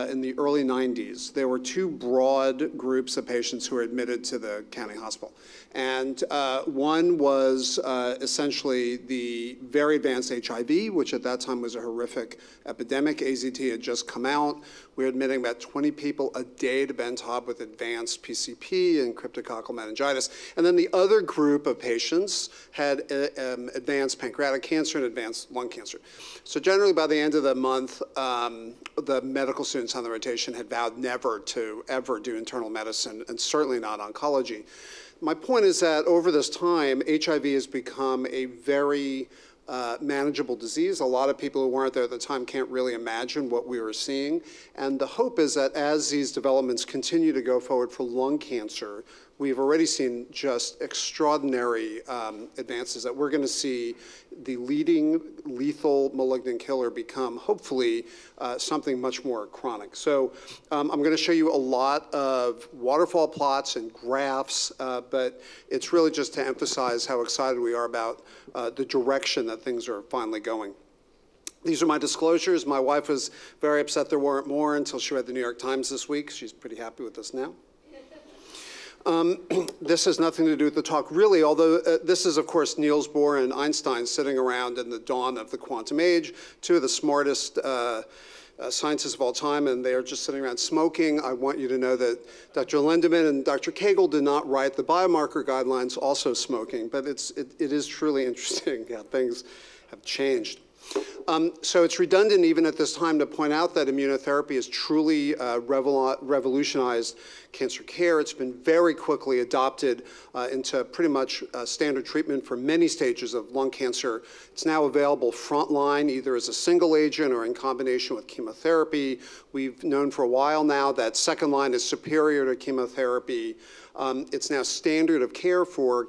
in the early 90s, there were 2 broad groups of patients who were admitted to the county hospital. And one was essentially the very advanced HIV, which at that time was a horrific epidemic. AZT had just come out. We were admitting about 20 people a day to Ben Taub with advanced PCP and cryptococcal meningitis. And then the other group of patients had advanced pancreatic cancer and advanced lung cancer. So generally by the end of the month, the medical students on the rotation had vowed never to ever do internal medicine, and certainly not oncology. My point is that over this time, HIV has become a very manageable disease. A lot of people who weren't there at the time can't really imagine what we were seeing. And the hope is that as these developments continue to go forward for lung cancer, we've already seen just extraordinary advances, that we're going to see the leading lethal malignant killer become, hopefully, something much more chronic. So I'm going to show you a lot of waterfall plots and graphs, but it's really just to emphasize how excited we are about the direction that things are finally going. These are my disclosures. My wife was very upset there weren't more until she read the New York Times this week. She's pretty happy with this now. This has nothing to do with the talk, really, although this is, of course, Niels Bohr and Einstein sitting around in the dawn of the quantum age, two of the smartest scientists of all time, and they are just sitting around smoking. I want you to know that Dr. Lindemann and Dr. Kagel did not write the biomarker guidelines also smoking, but it is truly interesting how things have changed. So it's redundant even at this time to point out that immunotherapy has truly revolutionized cancer care. It's been very quickly adopted into pretty much standard treatment for many stages of lung cancer. It's now available frontline, either as a single agent or in combination with chemotherapy. We've known for a while now that second line is superior to chemotherapy. It's now standard of care for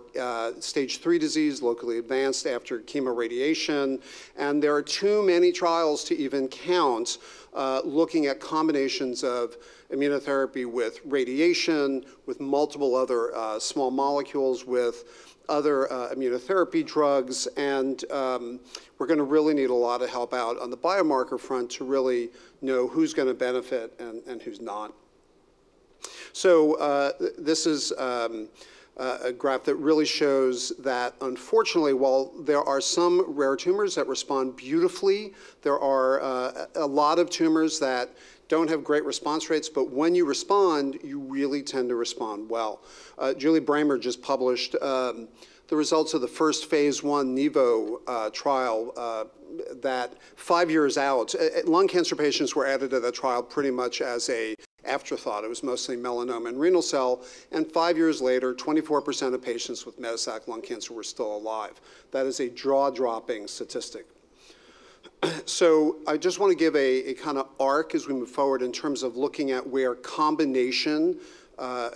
stage 3 disease, locally advanced after chemoradiation, and there are too many trials to even count looking at combinations of immunotherapy with radiation, with multiple other small molecules, with other immunotherapy drugs, and we're going to really need a lot of help out on the biomarker front to really know who's going to benefit and who's not. So this is a graph that really shows that, unfortunately, while there are some rare tumors that respond beautifully, there are a lot of tumors that don't have great response rates, but when you respond, you really tend to respond well. Julie Bramer just published the results of the first phase 1 NIVO trial that 5 years out, lung cancer patients were added to that trial pretty much as a afterthought. It was mostly melanoma and renal cell, and 5 years later, 24% of patients with metastatic lung cancer were still alive. That is a jaw-dropping statistic. So I just want to give a kind of arc as we move forward in terms of looking at where combination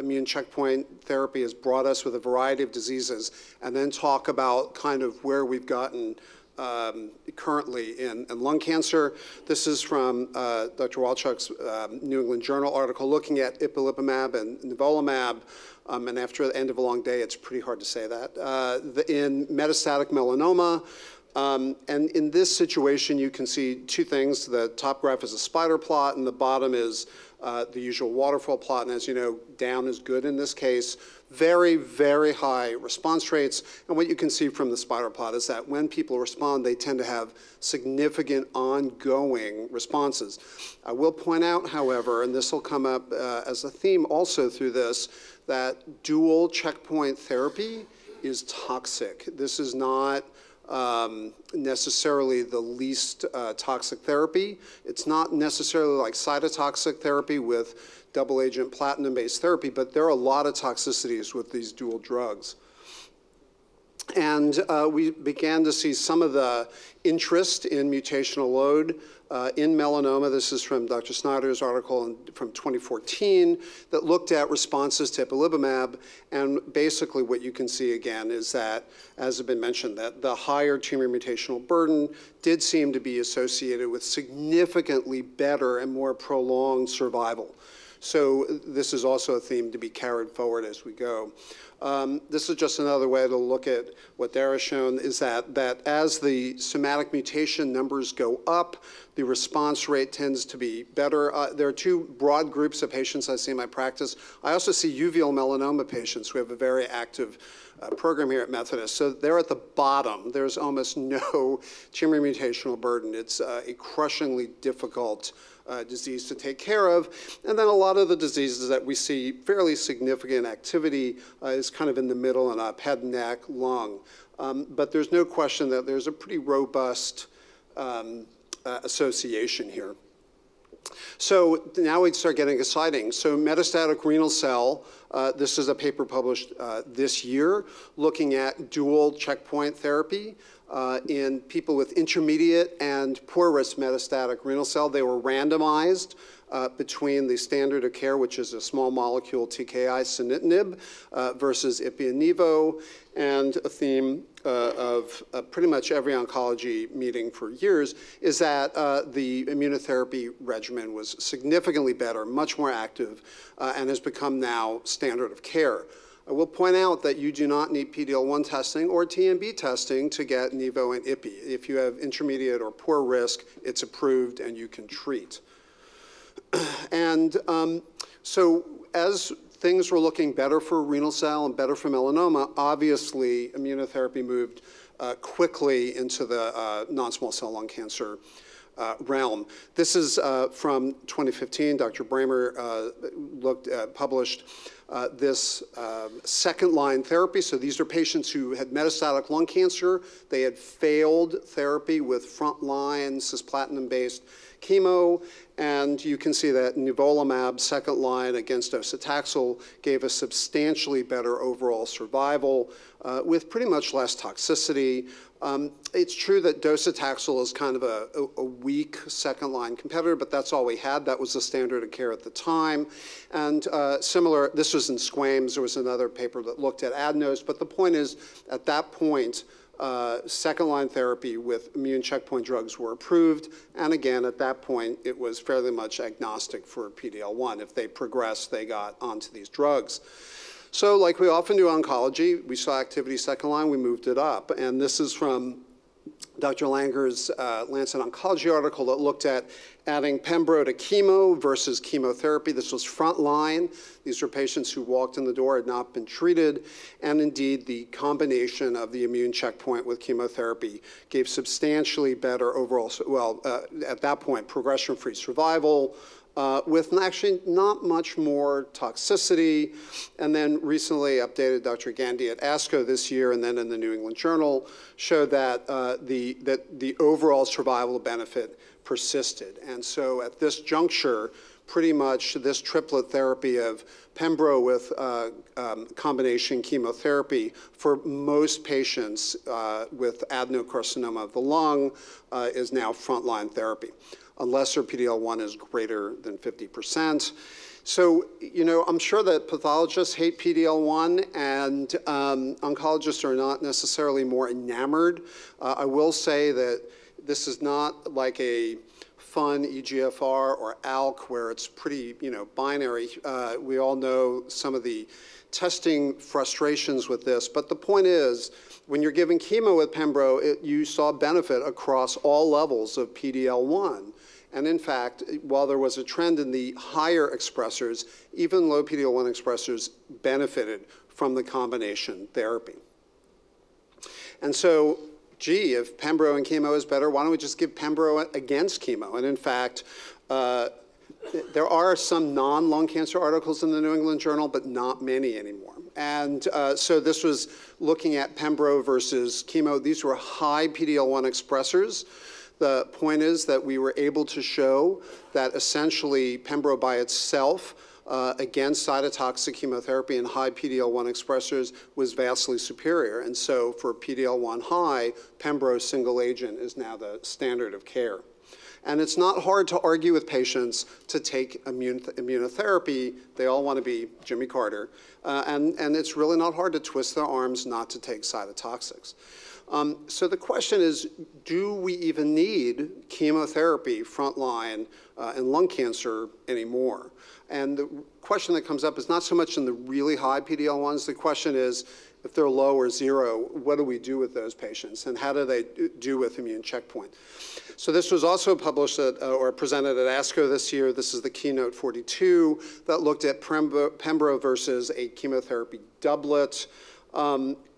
immune checkpoint therapy has brought us with a variety of diseases, and then talk about kind of where we've gotten currently in lung cancer. This is from Dr. Walchuk's New England Journal article looking at ipilimumab and nivolumab, and after the end of a long day, it's pretty hard to say that, in metastatic melanoma. And in this situation, you can see two things. The top graph is a spider plot, and the bottom is the usual waterfall plot. And as you know, down is good in this case. Very, very high response rates. And what you can see from the spider plot is that when people respond, they tend to have significant ongoing responses. I will point out, however, and this will come up as a theme also through this, that dual checkpoint therapy is toxic. This is not necessarily the least toxic therapy. It's not necessarily like cytotoxic therapy with double agent platinum-based therapy, but there are a lot of toxicities with these dual drugs. And we began to see some of the interest in mutational load in melanoma. This is from Dr. Snyder's article from 2014 that looked at responses to ipilimumab. And basically what you can see again is that, as has been mentioned, that the higher tumor mutational burden did seem to be associated with significantly better and more prolonged survival. So this is also a theme to be carried forward as we go. This is just another way to look at what Dara's shown, is that as the somatic mutation numbers go up, the response rate tends to be better. There are two broad groups of patients I see in my practice. I also see uveal melanoma patients. We have a very active program here at Methodist. So they're at the bottom. There's almost no tumor mutational burden. It's a crushingly difficult disease to take care of. And then a lot of the diseases that we see fairly significant activity is kind of in the middle and up, head, neck, lung. But there's no question that there's a pretty robust association here. So now we start getting exciting. So metastatic renal cell, this is a paper published this year looking at dual checkpoint therapy in people with intermediate and poor risk metastatic renal cell. They were randomized between the standard of care, which is a small molecule TKI sunitinib, versus ipi and nivo, and a theme of pretty much every oncology meeting for years is that the immunotherapy regimen was significantly better, much more active, and has become now standard of care. I will point out that you do not need PD-L1 testing or TMB testing to get Nivo and Ipi. If you have intermediate or poor risk, it's approved and you can treat. And so as things were looking better for renal cell and better for melanoma, obviously immunotherapy moved quickly into the non-small cell lung cancer realm. This is from 2015. Dr. Bramer published this second-line therapy. So these are patients who had metastatic lung cancer. They had failed therapy with front-line cisplatin-based chemo, and you can see that nivolumab, second line against docetaxel, gave a substantially better overall survival with pretty much less toxicity. It's true that docetaxel is kind of a weak second-line competitor, but that's all we had. That was the standard of care at the time. And similar, this was in squamous. There was another paper that looked at adenos, but the point is, at that point, second-line therapy with immune checkpoint drugs were approved, and again, at that point, it was fairly much agnostic for PD-L1. If they progressed, they got onto these drugs. So like we often do in oncology, we saw activity second line, we moved it up. And this is from Dr. Langer's Lancet Oncology article that looked at adding pembro to chemo versus chemotherapy. This was front line. These were patients who walked in the door, had not been treated. And indeed, the combination of the immune checkpoint with chemotherapy gave substantially better overall, at that point, progression-free survival, with actually not much more toxicity. And then recently updated Dr. Gandhi at ASCO this year and then in the New England Journal showed that the overall survival benefit persisted. And so at this juncture, pretty much this triplet therapy of pembro with combination chemotherapy for most patients with adenocarcinoma of the lung is now frontline therapy, unless their PD-L1 is greater than 50%. So, you know, I'm sure that pathologists hate PD-L1 and oncologists are not necessarily more enamored. I will say that this is not like a fun EGFR or ALK where it's pretty, you know, binary. We all know some of the testing frustrations with this, but the point is, when you're giving chemo with pembro, you saw benefit across all levels of PD-L1. And in fact, while there was a trend in the higher expressors, even low PD-L1 expressors benefited from the combination therapy. And so, gee, if pembro and chemo is better, why don't we just give pembro against chemo? And in fact, there are some non-lung cancer articles in the New England Journal, but not many anymore. And so this was looking at pembro versus chemo. These were high PD-L1 expressors. The point is that we were able to show that essentially pembro by itself against cytotoxic chemotherapy and high PD-L1 expressors was vastly superior. And so for PD-L1 high, pembro single agent is now the standard of care. And it's not hard to argue with patients to take immunotherapy. They all want to be Jimmy Carter. And it's really not hard to twist their arms not to take cytotoxics. So the question is, do we even need chemotherapy frontline in lung cancer anymore? And the question that comes up is not so much in the really high PD-L1s. The question is, if they're low or zero, what do we do with those patients? And how do they do with immune checkpoint? So this was also published or presented at ASCO this year. This is the Keynote 42 that looked at pembro versus a chemotherapy doublet.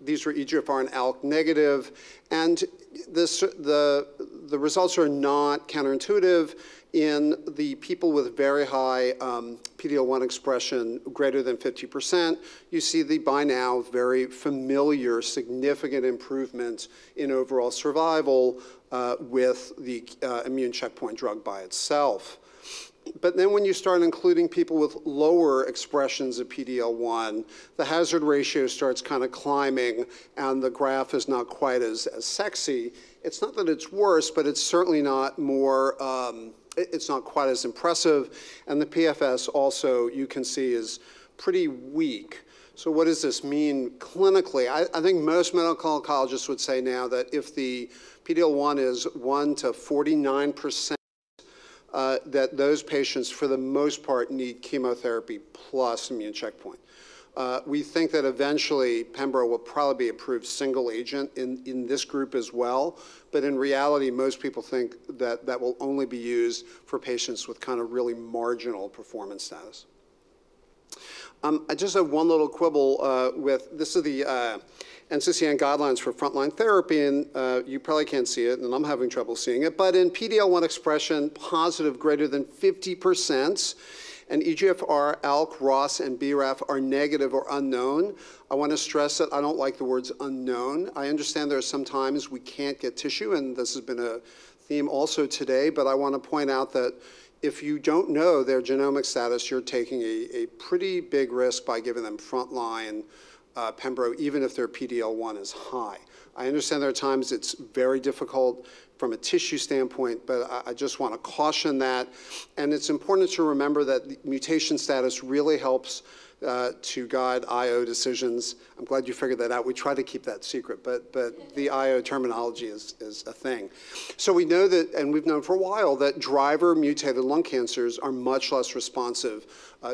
These were EGFR and ALK negative. And the results are not counterintuitive. In the people with very high PD-L1 expression greater than 50%, you see the by now very familiar significant improvement in overall survival with the immune checkpoint drug by itself. But then when you start including people with lower expressions of PD-L1, the hazard ratio starts kind of climbing and the graph is not quite as sexy. It's not that it's worse, but it's certainly not more, it's not quite as impressive. And the PFS also, you can see, is pretty weak. So what does this mean clinically? I think most medical oncologists would say now that if the PD-L1 is 1 to 49%, that those patients, for the most part, need chemotherapy plus immune checkpoint. We think that eventually Pembro will probably be approved single agent in this group as well, but in reality, most people think that that will only be used for patients with kind of really marginal performance status. I just have one little quibble with, this is the NCCN guidelines for frontline therapy, and you probably can't see it, and I'm having trouble seeing it, but in PD-L1 expression positive greater than 50%, and EGFR, ALK, ROS, and BRAF are negative or unknown. I want to stress that I don't like the words unknown. I understand there are some times we can't get tissue, and this has been a theme also today, but I want to point out that if you don't know their genomic status, you're taking a pretty big risk by giving them frontline Pembro, even if their PD-L1 is high. I understand there are times it's very difficult from a tissue standpoint, but I just want to caution that. And it's important to remember that the mutation status really helps to guide IO decisions. I'm glad you figured that out. We try to keep that secret, but the IO terminology is a thing. So we know that, and we've known for a while, that driver mutated lung cancers are much less responsive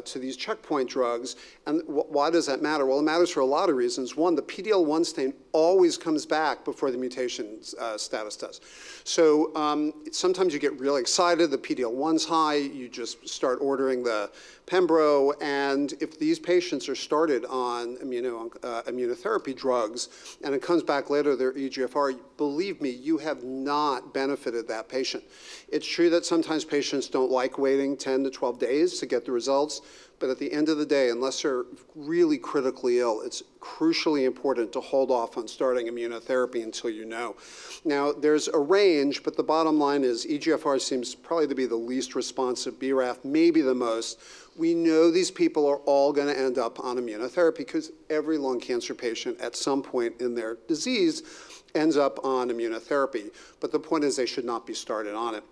to these checkpoint drugs. And why does that matter? Well, it matters for a lot of reasons. One, the PD-L1 stain always comes back before the mutation status does. So sometimes you get really excited, the PD-L1's high, you just start ordering the Pembro, and if these patients are started on immunotherapy drugs and it comes back later, their EGFR, believe me, you have not benefited that patient. It's true that sometimes patients don't like waiting 10 to 12 days to get the results, but at the end of the day, unless they're really critically ill, it's crucially important to hold off on starting immunotherapy until you know. Now, there's a range, but the bottom line is EGFR seems probably to be the least responsive, BRAF maybe the most. We know these people are all going to end up on immunotherapy because every lung cancer patient at some point in their disease ends up on immunotherapy. But the point is they should not be started on it.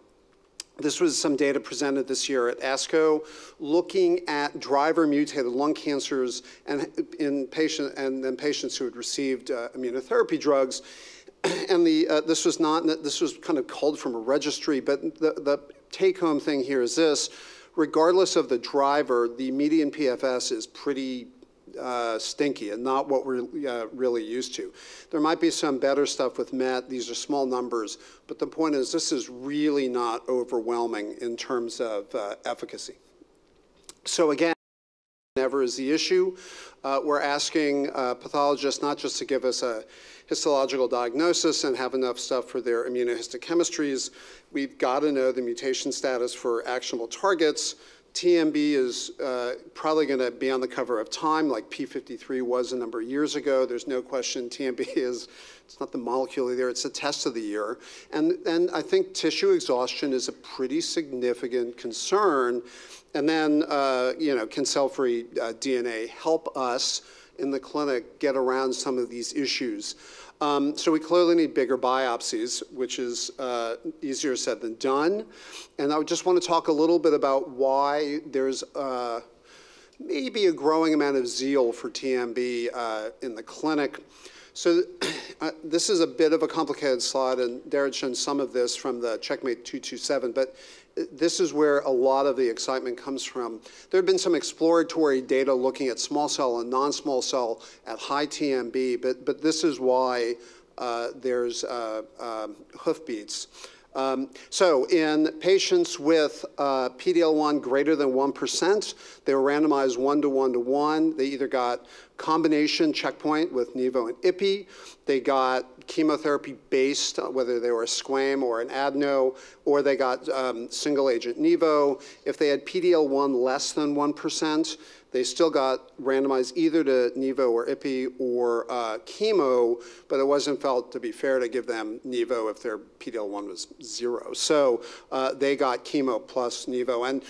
This was some data presented this year at ASCO looking at driver mutated lung cancers and in patients who had received immunotherapy drugs. And this was kind of culled from a registry, but the take-home thing here is this: regardless of the driver, the median PFS is pretty stinky and not what we're really used to. There might be some better stuff with MET. These are small numbers, but the point is this is really not overwhelming in terms of efficacy. So again, never is the issue. We're asking pathologists not just to give us a histological diagnosis and have enough stuff for their immunohistochemistries. We've got to know the mutation status for actionable targets. TMB is probably going to be on the cover of Time, like P53 was a number of years ago. There's no question TMB is, it's not the molecule either, it's the test of the year. And I think tissue exhaustion is a pretty significant concern. And then, can cell-free DNA help us in the clinic get around some of these issues? So we clearly need bigger biopsies, which is easier said than done. And I just want to talk a little bit about why there's maybe a growing amount of zeal for TMB in the clinic. So this is a bit of a complicated slide, and Darren's shown some of this from the Checkmate 227, but this is where a lot of the excitement comes from. There have been some exploratory data looking at small cell and non-small cell at high TMB, but this is why there's hoofbeats. So in patients with PD-L1 greater than 1%, they were randomized 1 to 1 to 1. They either got combination checkpoint with Nivo and Ipi. They got chemotherapy based, whether they were a squam or an adeno, or they got single agent Nivo. If they had PD-L1 less than 1%, they still got randomized either to Nivo or Ipi or chemo, but it wasn't felt to be fair to give them Nivo if their PD-L1 was 0. So they got chemo plus Nivo. And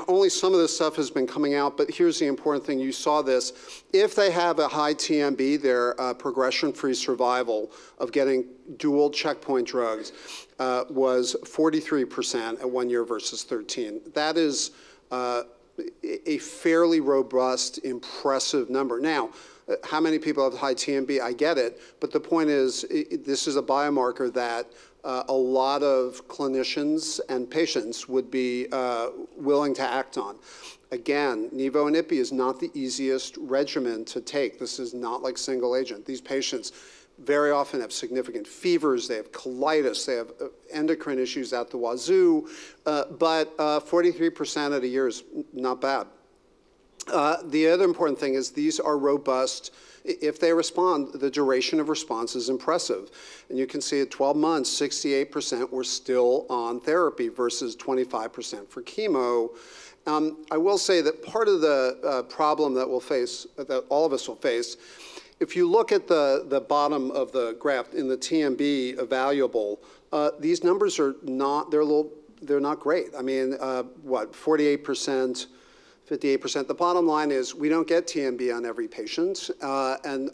only some of this stuff has been coming out, but here's the important thing. You saw this. If they have a high TMB, their progression-free survival of getting dual checkpoint drugs was 43% at 1 year versus 13. That is a fairly robust, impressive number. Now, how many people have high TMB? I get it, but the point is this is a biomarker that a lot of clinicians and patients would be willing to act on. Again, Nivo and Ipi is not the easiest regimen to take. This is not like single agent. These patients very often have significant fevers, they have colitis, they have endocrine issues at the wazoo, but 43% at a year is not bad. The other important thing is these are robust. If they respond, the duration of response is impressive. And you can see at 12 months, 68% were still on therapy versus 25% for chemo. I will say that part of the problem that we'll face, that all of us will face, if you look at the bottom of the graph in the TMB evaluable, these numbers are not, they're not great. I mean, what, 48%, 58%. The bottom line is we don't get TMB on every patient, and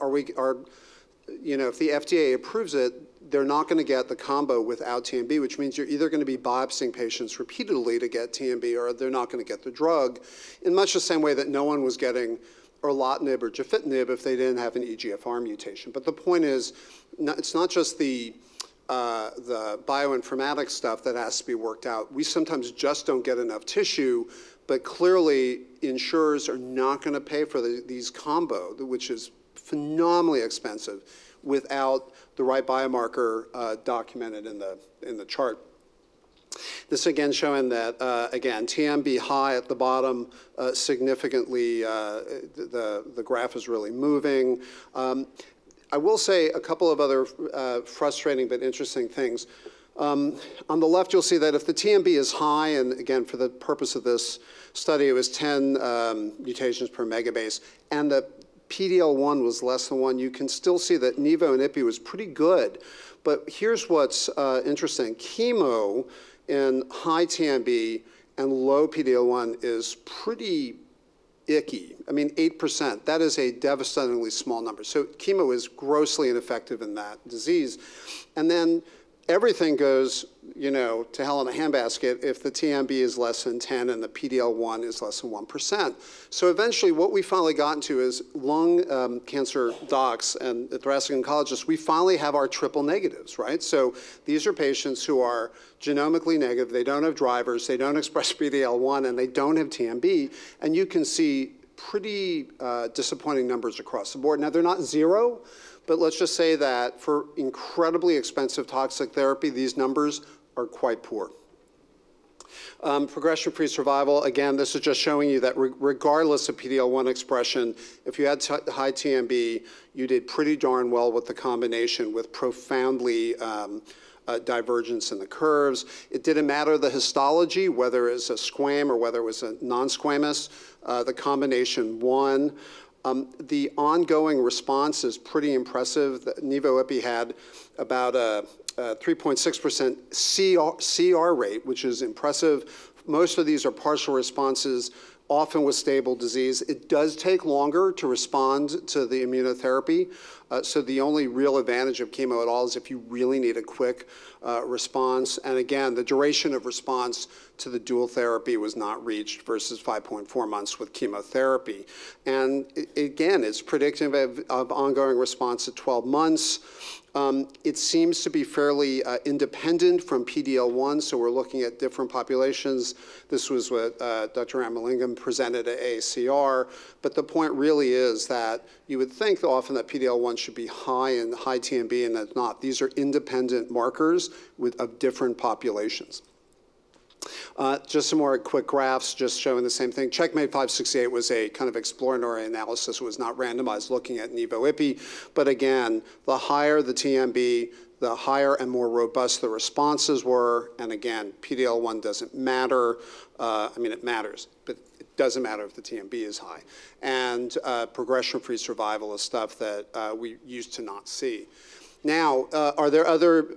you know, if the FDA approves it, they're not going to get the combo without TMB, which means you're either going to be biopsying patients repeatedly to get TMB, or they're not going to get the drug, in much the same way that no one was getting erlotinib or gefitinib if they didn't have an EGFR mutation. But the point is, it's not just the bioinformatics stuff that has to be worked out. We sometimes just don't get enough tissue, but clearly insurers are not going to pay for these combo, which is phenomenally expensive, without the right biomarker documented in the chart. This again showing that, again, TMB high at the bottom, significantly, the graph is really moving. I will say a couple of other frustrating but interesting things. On the left, you'll see that if the TMB is high, and again, for the purpose of this study, it was 10 mutations per megabase, and the PD-L1 was less than 1, you can still see that Nivo and Ipi was pretty good. But here's what's interesting. Chemo in high TMB and low PD-L1 is pretty icky. I mean, 8%, that is a devastatingly small number. So chemo is grossly ineffective in that disease. And then everything goes, you know, to hell in a handbasket if the TMB is less than 10 and the PD-L1 is less than 1%. So eventually what we finally got into is lung cancer docs and thoracic oncologists, we finally have our triple negatives, right? So these are patients who are genomically negative, they don't have drivers, they don't express PD-L1, and they don't have TMB, and you can see pretty disappointing numbers across the board. Now, they're not zero, but let's just say that for incredibly expensive toxic therapy, these numbers are quite poor. Progression-free survival, again, this is just showing you that regardless of PD-L1 expression, if you had high TMB, you did pretty darn well with the combination with profoundly divergence in the curves. It didn't matter the histology, whether it's a squam or whether it was a non-squamous, the combination won. The ongoing response is pretty impressive. The Nivo-Ipi had about a 3.6% CR rate, which is impressive. Most of these are partial responses, often with stable disease. It does take longer to respond to the immunotherapy. So the only real advantage of chemo at all is if you really need a quick response. And again, the duration of response to the dual therapy was not reached versus 5.4 months with chemotherapy. And again, it's predictive of ongoing response at 12 months. It seems to be fairly independent from PD-L1, so we're looking at different populations. This was what Dr. Ramalingam presented at AACR, but the point really is that you would think often that PD-L1 should be high in high TMB, and that's not. These are independent markers of different populations. Just some more quick graphs just showing the same thing. Checkmate 568 was a kind of exploratory analysis. It was not randomized looking at Nivo-Ipi. But again, the higher the TMB, the higher and more robust the responses were. And again, PD-L1 doesn't matter. I mean, it matters, but it doesn't matter if the TMB is high. And progression-free survival is stuff that we used to not see. Now, are there other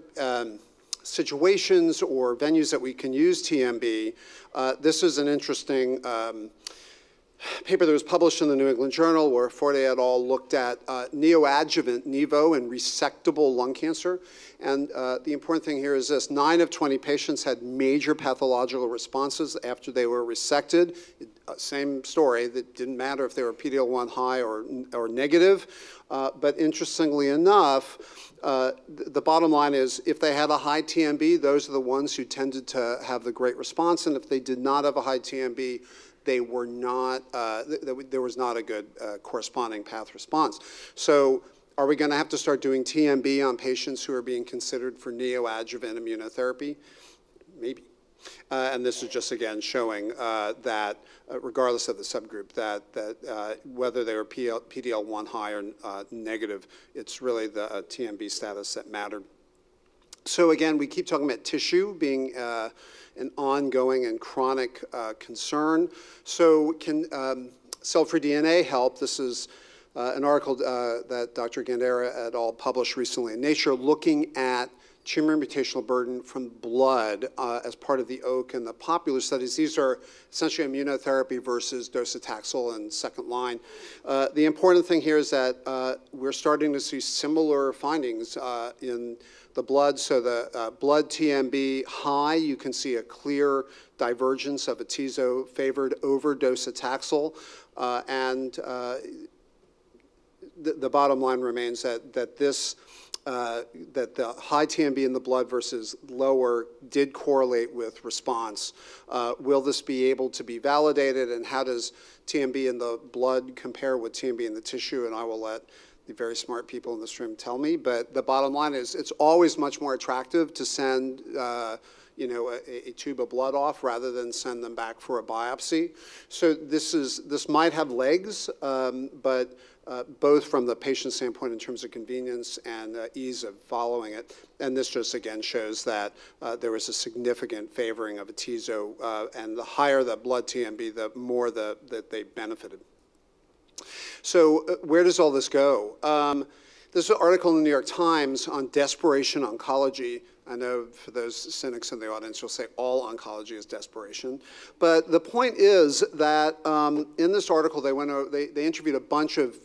situations or venues that we can use TMB? This is an interesting paper that was published in the New England Journal where Forte et al. Looked at neoadjuvant Nivo and resectable lung cancer. And the important thing here is this: 9 of 20 patients had major pathological responses after they were resected. Same story, that didn't matter if they were PD-L1 high or negative. But interestingly enough, the bottom line is if they had a high TMB, those are the ones who tended to have the great response. And if they did not have a high TMB, they were not, there was not a good corresponding path response. So are we going to have to start doing TMB on patients who are being considered for neoadjuvant immunotherapy? Maybe. And this is just, again, showing that regardless of the subgroup, that whether they were PD-L1 high or negative, it's really the TMB status that mattered. So again, we keep talking about tissue being an ongoing and chronic concern. So can cell-free DNA help? This is an article that Dr. Gandera et al. Published recently in Nature looking at tumor mutational burden from blood as part of the OAK and the popular studies. These are essentially immunotherapy versus docetaxel and second line. The important thing here is that we're starting to see similar findings in the blood. So the blood TMB high, you can see a clear divergence of atezo favored over docetaxel. And the bottom line remains that that the high TMB in the blood versus lower did correlate with response. Will this be able to be validated, and how does TMB in the blood compare with TMB in the tissue? And I will let the very smart people in this room tell me, but the bottom line is it's always much more attractive to send you know, a tube of blood off rather than send them back for a biopsy. So this might have legs, but both from the patient standpoint in terms of convenience and ease of following it. And this just again shows that there was a significant favoring of atezo, and the higher the blood TMB, the more that they benefited. So where does all this go? There's an article in the New York Times on desperation oncology. I know for those cynics in the audience, you'll say all oncology is desperation. But the point is that in this article, they interviewed a bunch of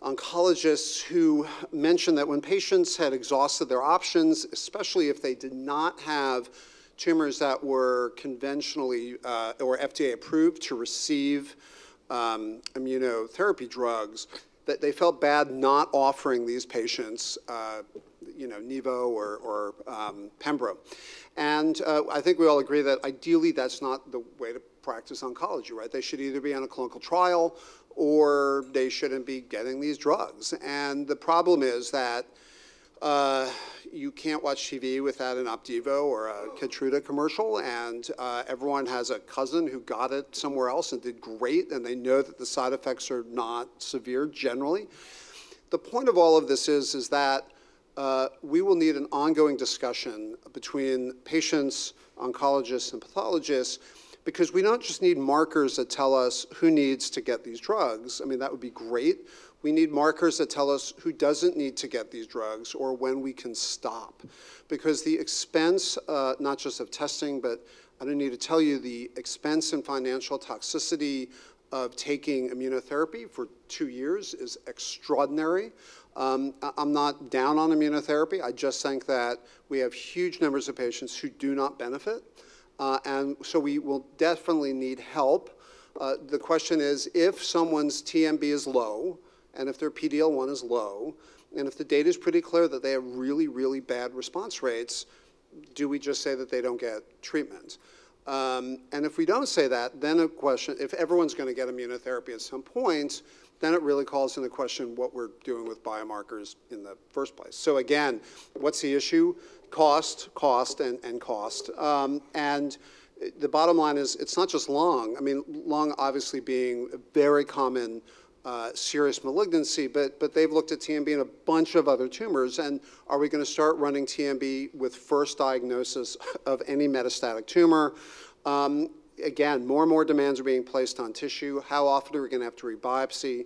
oncologists who mentioned that when patients had exhausted their options, especially if they did not have tumors that were conventionally or FDA approved to receive immunotherapy drugs, that they felt bad not offering these patients you know, Nivo or Pembro. And I think we all agree that ideally that's not the way to practice oncology, right? They should either be on a clinical trial or they shouldn't be getting these drugs. And the problem is that you can't watch TV without an Opdivo or a Keytruda commercial, and everyone has a cousin who got it somewhere else and did great, and they know that the side effects are not severe generally. The point of all of this is that we will need an ongoing discussion between patients, oncologists, and pathologists, because we don't just need markers that tell us who needs to get these drugs. I mean, that would be great. We need markers that tell us who doesn't need to get these drugs or when we can stop. Because the expense, not just of testing, but I don't need to tell you the expense and financial toxicity of taking immunotherapy for 2 years is extraordinary. I'm not down on immunotherapy. I just think that we have huge numbers of patients who do not benefit. And so we will definitely need help. The question is, if someone's TMB is low, and if their PD-L1 is low, and if the data is pretty clear that they have really, really bad response rates, do we just say that they don't get treatment? And if we don't say that, then a question, if everyone's going to get immunotherapy at some point, then it really calls into question what we're doing with biomarkers in the first place. So again, what's the issue? Cost, cost, and cost. And the bottom line is it's not just lung. I mean, lung obviously being a very common serious malignancy, but they've looked at TMB in a bunch of other tumors, and are we going to start running TMB with first diagnosis of any metastatic tumor? Again, more and more demands are being placed on tissue. How often are we going to have to rebiopsy?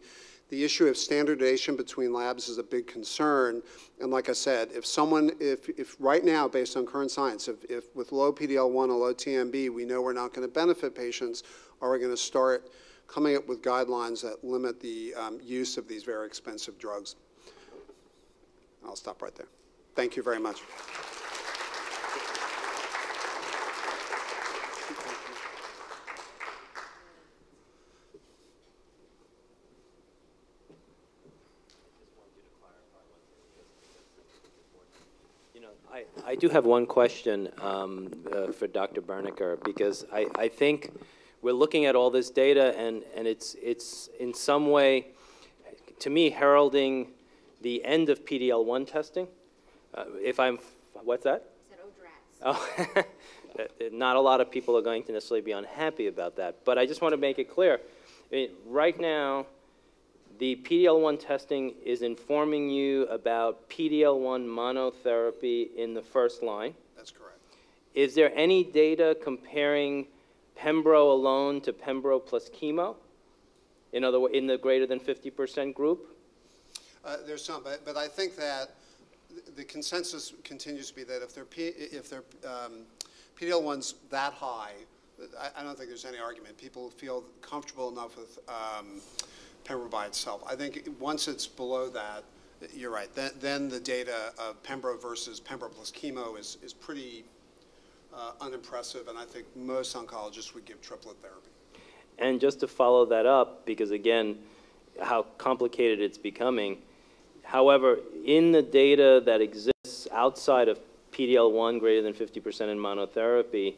The issue of standardization between labs is a big concern. And like I said, if right now, based on current science, if with low PD-L1 or low TMB, we know we're not going to benefit patients, are we going to start coming up with guidelines that limit the use of these very expensive drugs? I'll stop right there. Thank you very much. I do have one question for Dr. Bernecker, because I think we're looking at all this data, and it's in some way, to me, heralding the end of PD-L1 testing. What's that? I said, oh, not a lot of people are going to necessarily be unhappy about that, but I just want to make it clear. Right now, the PD-L1 testing is informing you about PD-L1 monotherapy in the first line. That's correct. Is there any data comparing Pembro alone to Pembro plus chemo? In other words, in the greater than 50% group? There's some, but I think that the consensus continues to be that if their PD-L1's that high, I don't think there's any argument. People feel comfortable enough with Pembro by itself. I think once it's below that, you're right. Then the data of Pembro versus Pembro plus chemo is pretty unimpressive, and I think most oncologists would give triplet therapy. And just to follow that up, because again, how complicated it's becoming, however, in the data that exists outside of PD-L1 greater than 50% in monotherapy,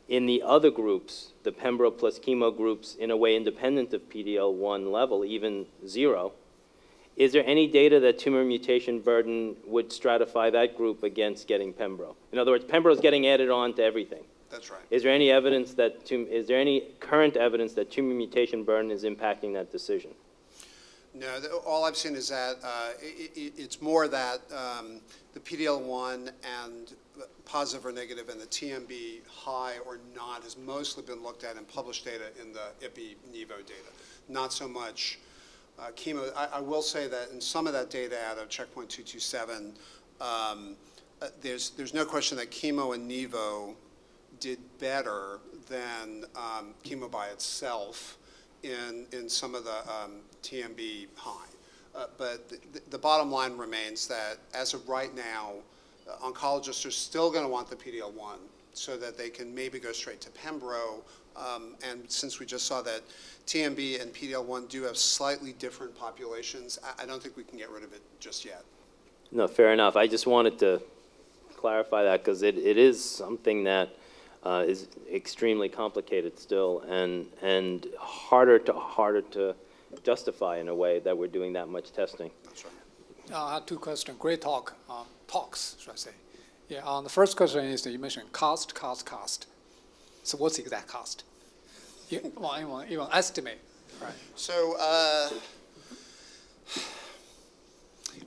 in the other groups, the Pembro plus chemo groups, in a way independent of PD-L1 level, even 0, is there any data that tumor mutation burden would stratify that group against getting Pembro? In other words, Pembro is getting added on to everything. That's right. Is there any evidence that is there any current evidence that tumor mutation burden is impacting that decision? No, all I've seen is that it's more that the PD-L1 and positive or negative and the TMB high or not has mostly been looked at in published data in the Ipi-Nivo data, not so much chemo. I will say that in some of that data out of checkpoint 227, there's no question that chemo and Nivo did better than chemo by itself in some of the TMB high. But the bottom line remains that as of right now, oncologists are still going to want the PD-L1 so that they can maybe go straight to Pembro. And since we just saw that TMB and PD-L1 do have slightly different populations, I don't think we can get rid of it just yet. No, fair enough. I just wanted to clarify that because it is something that is extremely complicated still and harder to justify in a way that we're doing that much testing. That's right. I have two questions. Great talks, should I say. Yeah, the first question is that you mentioned cost. So what's the exact cost? You want estimate, right? So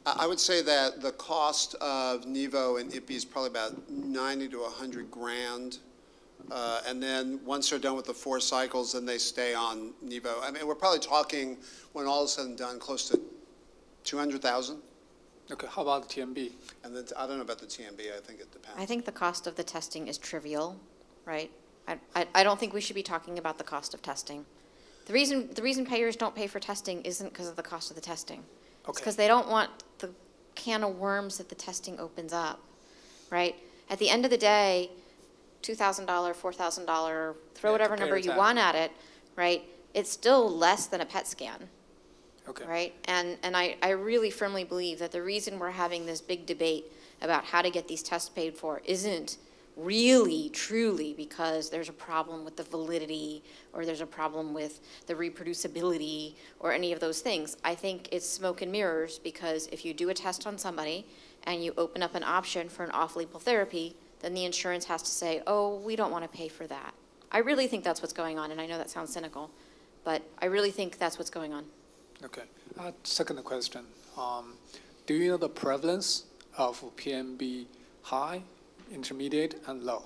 I would say that the cost of Nivo and Ipi is probably about 90 to 100 grand. And then once they're done with the 4 cycles, then they stay on Nivo. I mean, we're probably talking, when all is said and done, close to 200,000. Okay, how about the TMB? And then I don't know about the TMB. I think it depends. I think the cost of the testing is trivial, right? I don't think we should be talking about the cost of testing. The reason payers don't pay for testing isn't because of the cost of the testing. Okay. It's because they don't want the can of worms that the testing opens up, right? At the end of the day, $2,000, $4,000, throw whatever number you want at it, right? It's still less than a PET scan. Okay. Right? And I really firmly believe that the reason we're having this big debate about how to get these tests paid for isn't really, truly because there's a problem with the validity or there's a problem with the reproducibility or any of those things. I think it's smoke and mirrors because if you do a test on somebody and you open up an option for an off-label therapy, then the insurance has to say, oh, we don't want to pay for that. I really think that's what's going on, and I know that sounds cynical, but I really think that's what's going on. Okay. Second question. Do you know the prevalence of PMB high, intermediate, and low?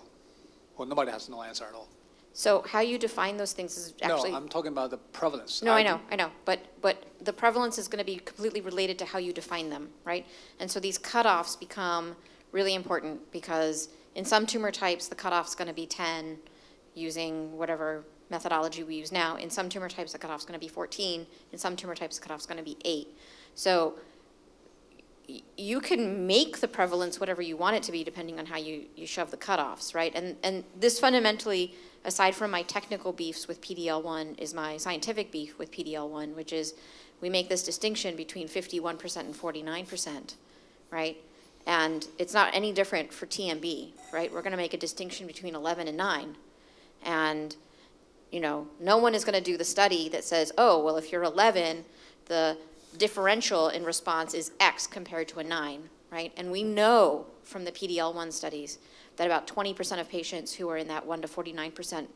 Well, nobody has no answer at all. So how you define those things is actually... No, I'm talking about the prevalence. No, I know. But the prevalence is going to be completely related to how you define them, right? And so these cutoffs become really important because in some tumor types, the cutoff's going to be 10 using whatever methodology we use now. In some tumor types, the cutoff's going to be 14. In some tumor types, the cutoff's going to be 8. So you can make the prevalence whatever you want it to be depending on how you shove the cutoffs, right? And this fundamentally, aside from my technical beefs with PD-L1, is my scientific beef with PD-L1, which is we make this distinction between 51% and 49%, right? And it's not any different for TMB, right? We're going to make a distinction between 11 and 9. And you know, no one is going to do the study that says, oh, well, if you're 11, the differential in response is X compared to a 9, right? And we know from the PD-L1 studies that about 20% of patients who are in that 1 to 49%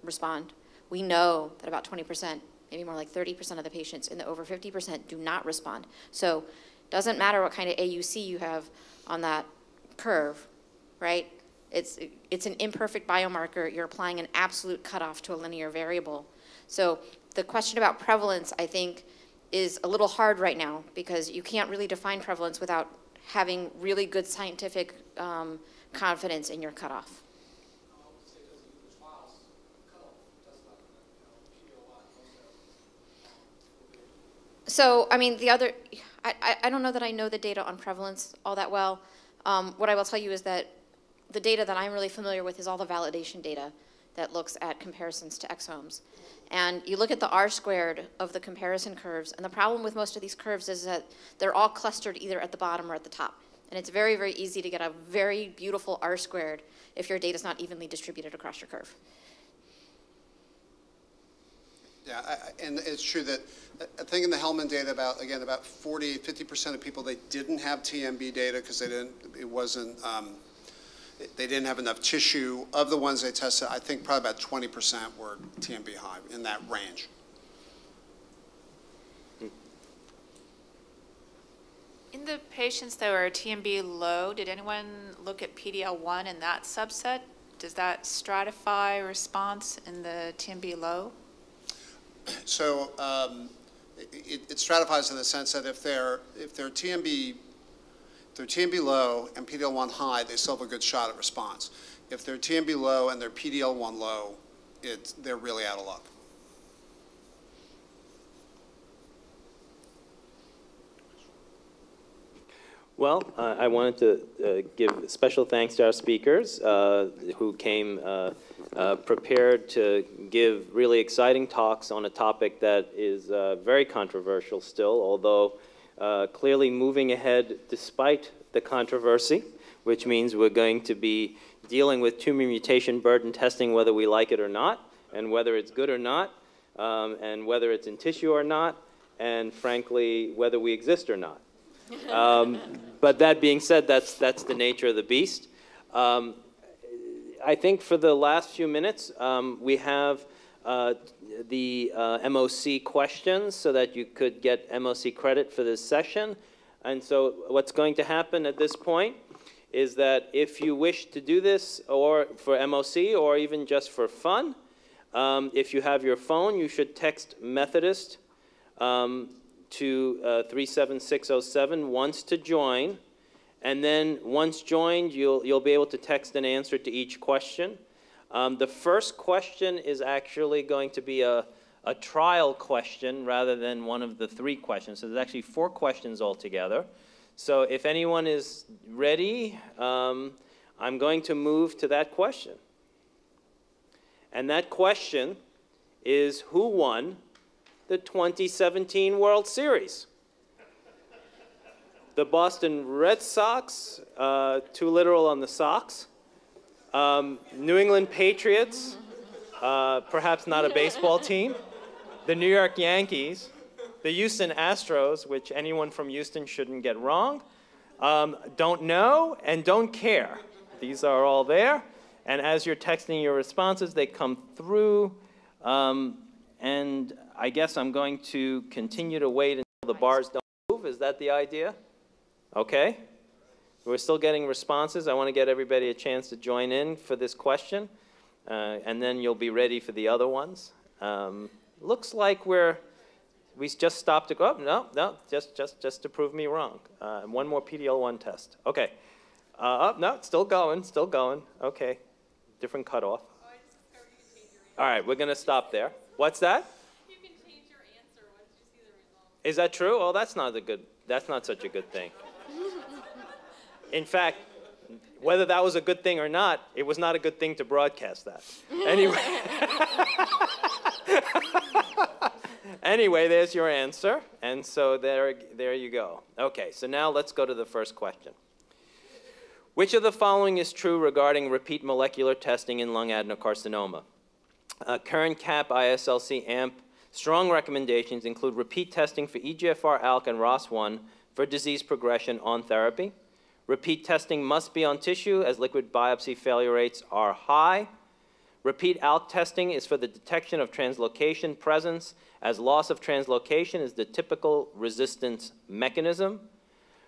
respond. We know that about 20%, maybe more like 30% of the patients in the over 50% do not respond. So it doesn't matter what kind of AUC you have on that curve, right? It's an imperfect biomarker. You're applying an absolute cutoff to a linear variable. So the question about prevalence, I think, is a little hard right now because you can't really define prevalence without having really good scientific confidence in your cutoff. So, I mean, I don't know that I know the data on prevalence all that well. What I will tell you is that the data that I'm really familiar with is all the validation data that looks at comparisons to exomes. And you look at the R-squared of the comparison curves, and the problem with most of these curves is that they're all clustered either at the bottom or at the top. And it's very, very easy to get a very beautiful R-squared if your data's not evenly distributed across your curve. Yeah, and it's true that I think in the Hellman data about 50% of people, they didn't have TMB data because they didn't have enough tissue. Of the ones they tested, I think probably about 20% were TMB high, in that range. In the patients that were TMB low, did anyone look at PD-L1 in that subset? Does that stratify response in the TMB low? So it stratifies in the sense that if they're TMB low and PD-L1 high, they still have a good shot at response. If they're TMB low and they're PD-L1 low, they're really out of luck. Well, I wanted to give special thanks to our speakers who came prepared to give really exciting talks on a topic that is very controversial still, although clearly moving ahead despite the controversy, which means we're going to be dealing with tumor mutation burden testing whether we like it or not, and whether it's good or not, and whether it's in tissue or not, and frankly, whether we exist or not. But that being said, that's the nature of the beast. I think for the last few minutes, we have the MOC questions so that you could get MOC credit for this session. And so what's going to happen at this point is that if you wish to do this or for MOC or even just for fun, if you have your phone, you should text Methodist to 37607 once to join, and then once joined, you'll be able to text an answer to each question. The first question is actually going to be a trial question rather than one of the 3 questions. So there's actually 4 questions altogether. So if anyone is ready, I'm going to move to that question. And that question is, who won the 2017 World Series? The Boston Red Sox, too literal on the Sox. New England Patriots, perhaps not a baseball team. The New York Yankees. The Houston Astros, which anyone from Houston shouldn't get wrong. Don't know and don't care. These are all there. And as you're texting your responses, they come through. And I guess I'm going to continue to wait until the bars don't move. Is that the idea? Okay. We're still getting responses. I want to get everybody a chance to join in for this question. And then you'll be ready for the other ones. Looks like we just stopped to go. Oh, no, just to prove me wrong. One more PD-L1 test. Okay. No, still going. Okay. Different cutoff. All right, we're going to stop there. What's that? You can change your answer once you see the results. Is that true? Oh, that's not such a good thing. In fact, whether that was a good thing or not, it was not a good thing to broadcast that. Anyway. Anyway, there's your answer. And so there you go. Okay, so now let's go to the first question. Which of the following is true regarding repeat molecular testing in lung adenocarcinoma? Current CAP, ISLC, AMP, strong recommendations include repeat testing for EGFR, ALK, and ROS1 for disease progression on therapy. Repeat testing must be on tissue as liquid biopsy failure rates are high. Repeat ALK testing is for the detection of translocation presence, as loss of translocation is the typical resistance mechanism.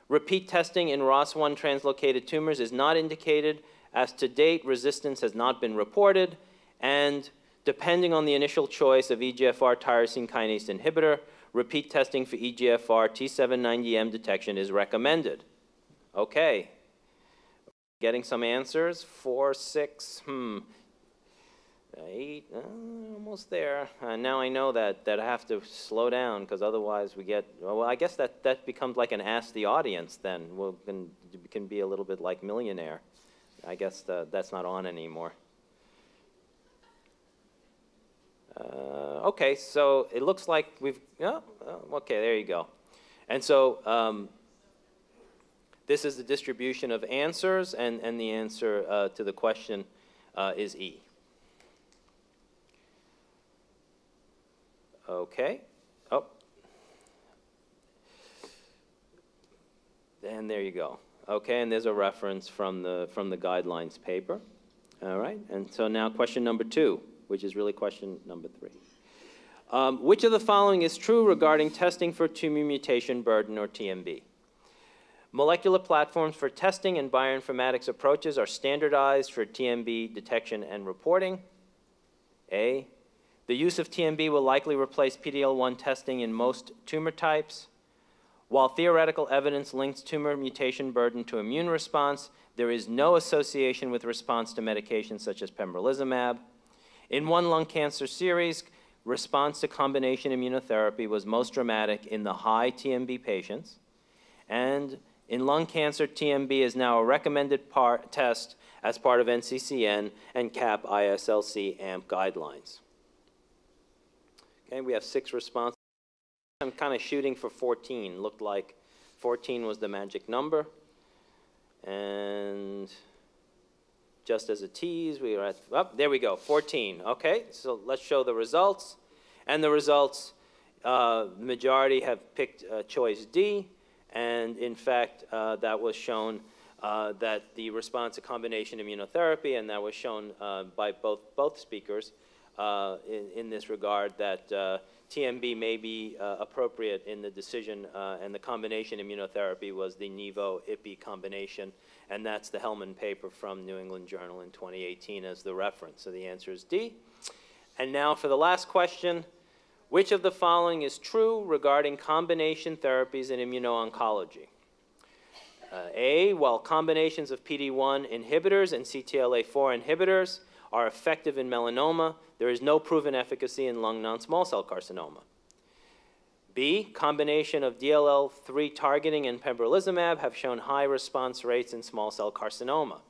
Repeat testing in ROS1 translocated tumors is not indicated, as to date resistance has not been reported, and depending on the initial choice of EGFR tyrosine kinase inhibitor, repeat testing for EGFR T790M detection is recommended. Okay, getting some answers. 4, 6, 8, almost there. Now I know that I have to slow down because otherwise we get, well, I guess that becomes like an ask the audience then. It can be a little bit like Millionaire. I guess that's not on anymore. Okay, so it looks like we've, okay, there you go. And so this is the distribution of answers, and the answer to the question is E. Okay. Oh. And there you go. Okay, and there's a reference from the guidelines paper. All right, and so now question number 2, which is really question number 3. Which of the following is true regarding testing for tumor mutation burden, or TMB? Molecular platforms for testing and bioinformatics approaches are standardized for TMB detection and reporting. A. The use of TMB will likely replace PD-L1 testing in most tumor types. While theoretical evidence links tumor mutation burden to immune response, there is no association with response to medications such as pembrolizumab. In one lung cancer series, response to combination immunotherapy was most dramatic in the high TMB patients. And in lung cancer, TMB is now a recommended test as part of NCCN and CAP ISLC AMP guidelines. Okay, we have 6 responses. I'm kind of shooting for 14. Looked like 14 was the magic number. And just as a tease, we are at, oh, there we go, 14. Okay, so let's show the results. And the results, majority have picked choice D. And in fact, that was shown that the response to combination immunotherapy, and that was shown by both speakers in this regard, that TMB may be appropriate in the decision, and the combination immunotherapy was the Nivo-IPI combination, and that's the Hellman paper from New England Journal in 2018 as the reference. So the answer is D. And now for the last question, which of the following is true regarding combination therapies in immuno-oncology? A, while combinations of PD-1 inhibitors and CTLA-4 inhibitors are effective in melanoma, there is no proven efficacy in lung non-small cell carcinoma. B, combination of DLL3 targeting and pembrolizumab have shown high response rates in small cell carcinoma.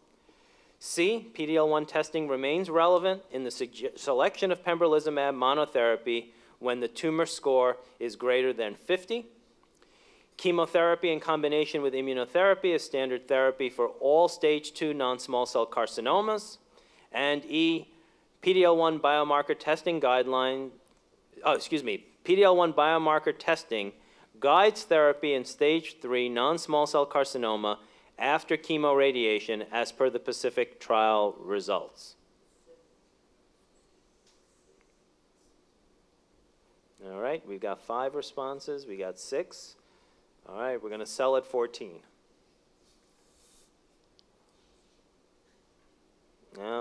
C, PD-L1 testing remains relevant in the selection of pembrolizumab monotherapy when the tumor score is greater than 50. Chemotherapy in combination with immunotherapy is standard therapy for all stage 2 non-small cell carcinomas. And E, PD-L1 biomarker testing guideline, PD-L1 biomarker testing guides therapy in stage 3 non-small cell carcinoma after chemoradiation as per the Pacific trial results. All right, we've got 5 responses, we got 6. All right, we're gonna sell at 14.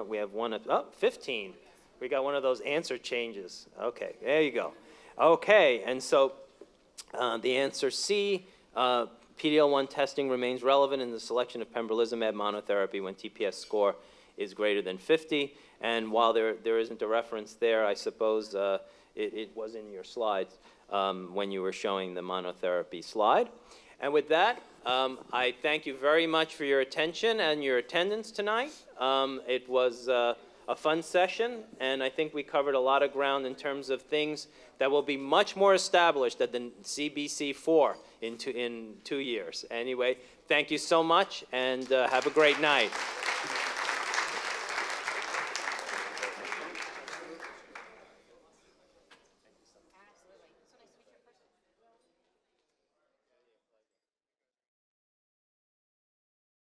We have one at, 15. We got one of those answer changes. Okay, there you go. Okay, and so the answer C, PD-L1 testing remains relevant in the selection of pembrolizumab monotherapy when TPS score is greater than 50. And while there isn't a reference there, I suppose it was in your slides when you were showing the monotherapy slide. And with that, I thank you very much for your attention and your attendance tonight. It was a fun session, and I think we covered a lot of ground in terms of things that will be much more established at the CBC4 in 2 years. Anyway, thank you so much, and have a great night.